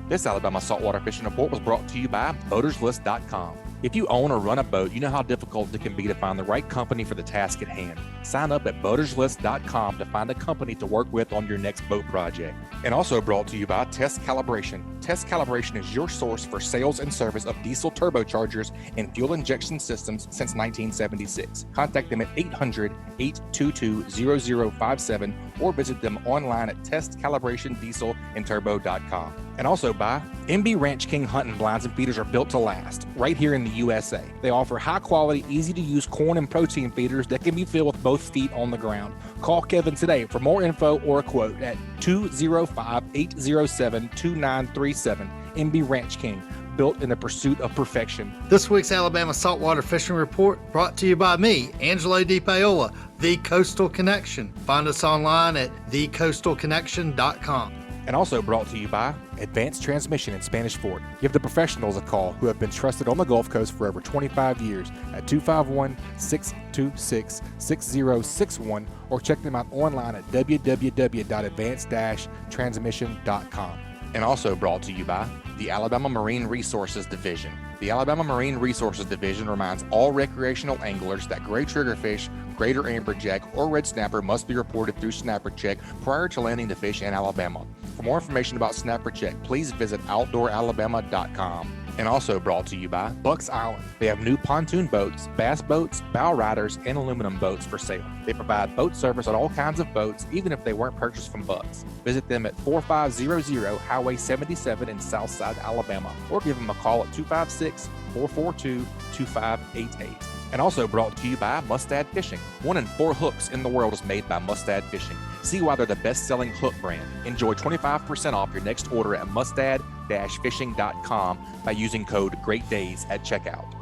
This Alabama Saltwater Fishing Report was brought to you by BoatersList.com. If you own or run a boat, you know how difficult it can be to find the right company for the task at hand. Sign up at boaterslist.com to find a company to work with on your next boat project. And also brought to you by Test Calibration. Test Calibration is your source for sales and service of diesel turbochargers and fuel injection systems since 1976. Contact them at 800-822-0057 or visit them online at testcalibratondieselandturbo.com. And also by MB Ranch King hunting blinds and feeders are built to last right here in the USA. They offer high quality, easy to use corn and protein feeders that can be filled with both feet on the ground. Call Kevin today for more info or a quote at 205-807-2937. MB Ranch King, built in the pursuit of perfection. This week's Alabama Saltwater Fishing Report brought to you by me, Angelo DePaola, The Coastal Connection. Find us online at thecoastalconnection.com. And also brought to you by Advanced Transmission in Spanish Fort. Give the professionals a call who have been trusted on the Gulf Coast for over 25 years at 251-626-6061 or check them out online at www.advanced-transmission.com. And also brought to you by the Alabama Marine Resources Division. The Alabama Marine Resources Division reminds all recreational anglers that gray triggerfish, greater amberjack, or red snapper must be reported through Snapper Check prior to landing the fish in Alabama. For more information about Snapper Check, please visit outdooralabama.com. And also brought to you by Bucks Island. They have new pontoon boats, bass boats, bow riders, and aluminum boats for sale. They provide boat service on all kinds of boats, even if they weren't purchased from Bucks. Visit them at 4500 Highway 77 in Southside, Alabama, or give them a call at 256-442-2588. And also brought to you by Mustad Fishing. 1 in 4 hooks in the world is made by Mustad Fishing. See why they're the best-selling hook brand. Enjoy 25% off your next order at mustad-fishing.com by using code GREATDAYS at checkout.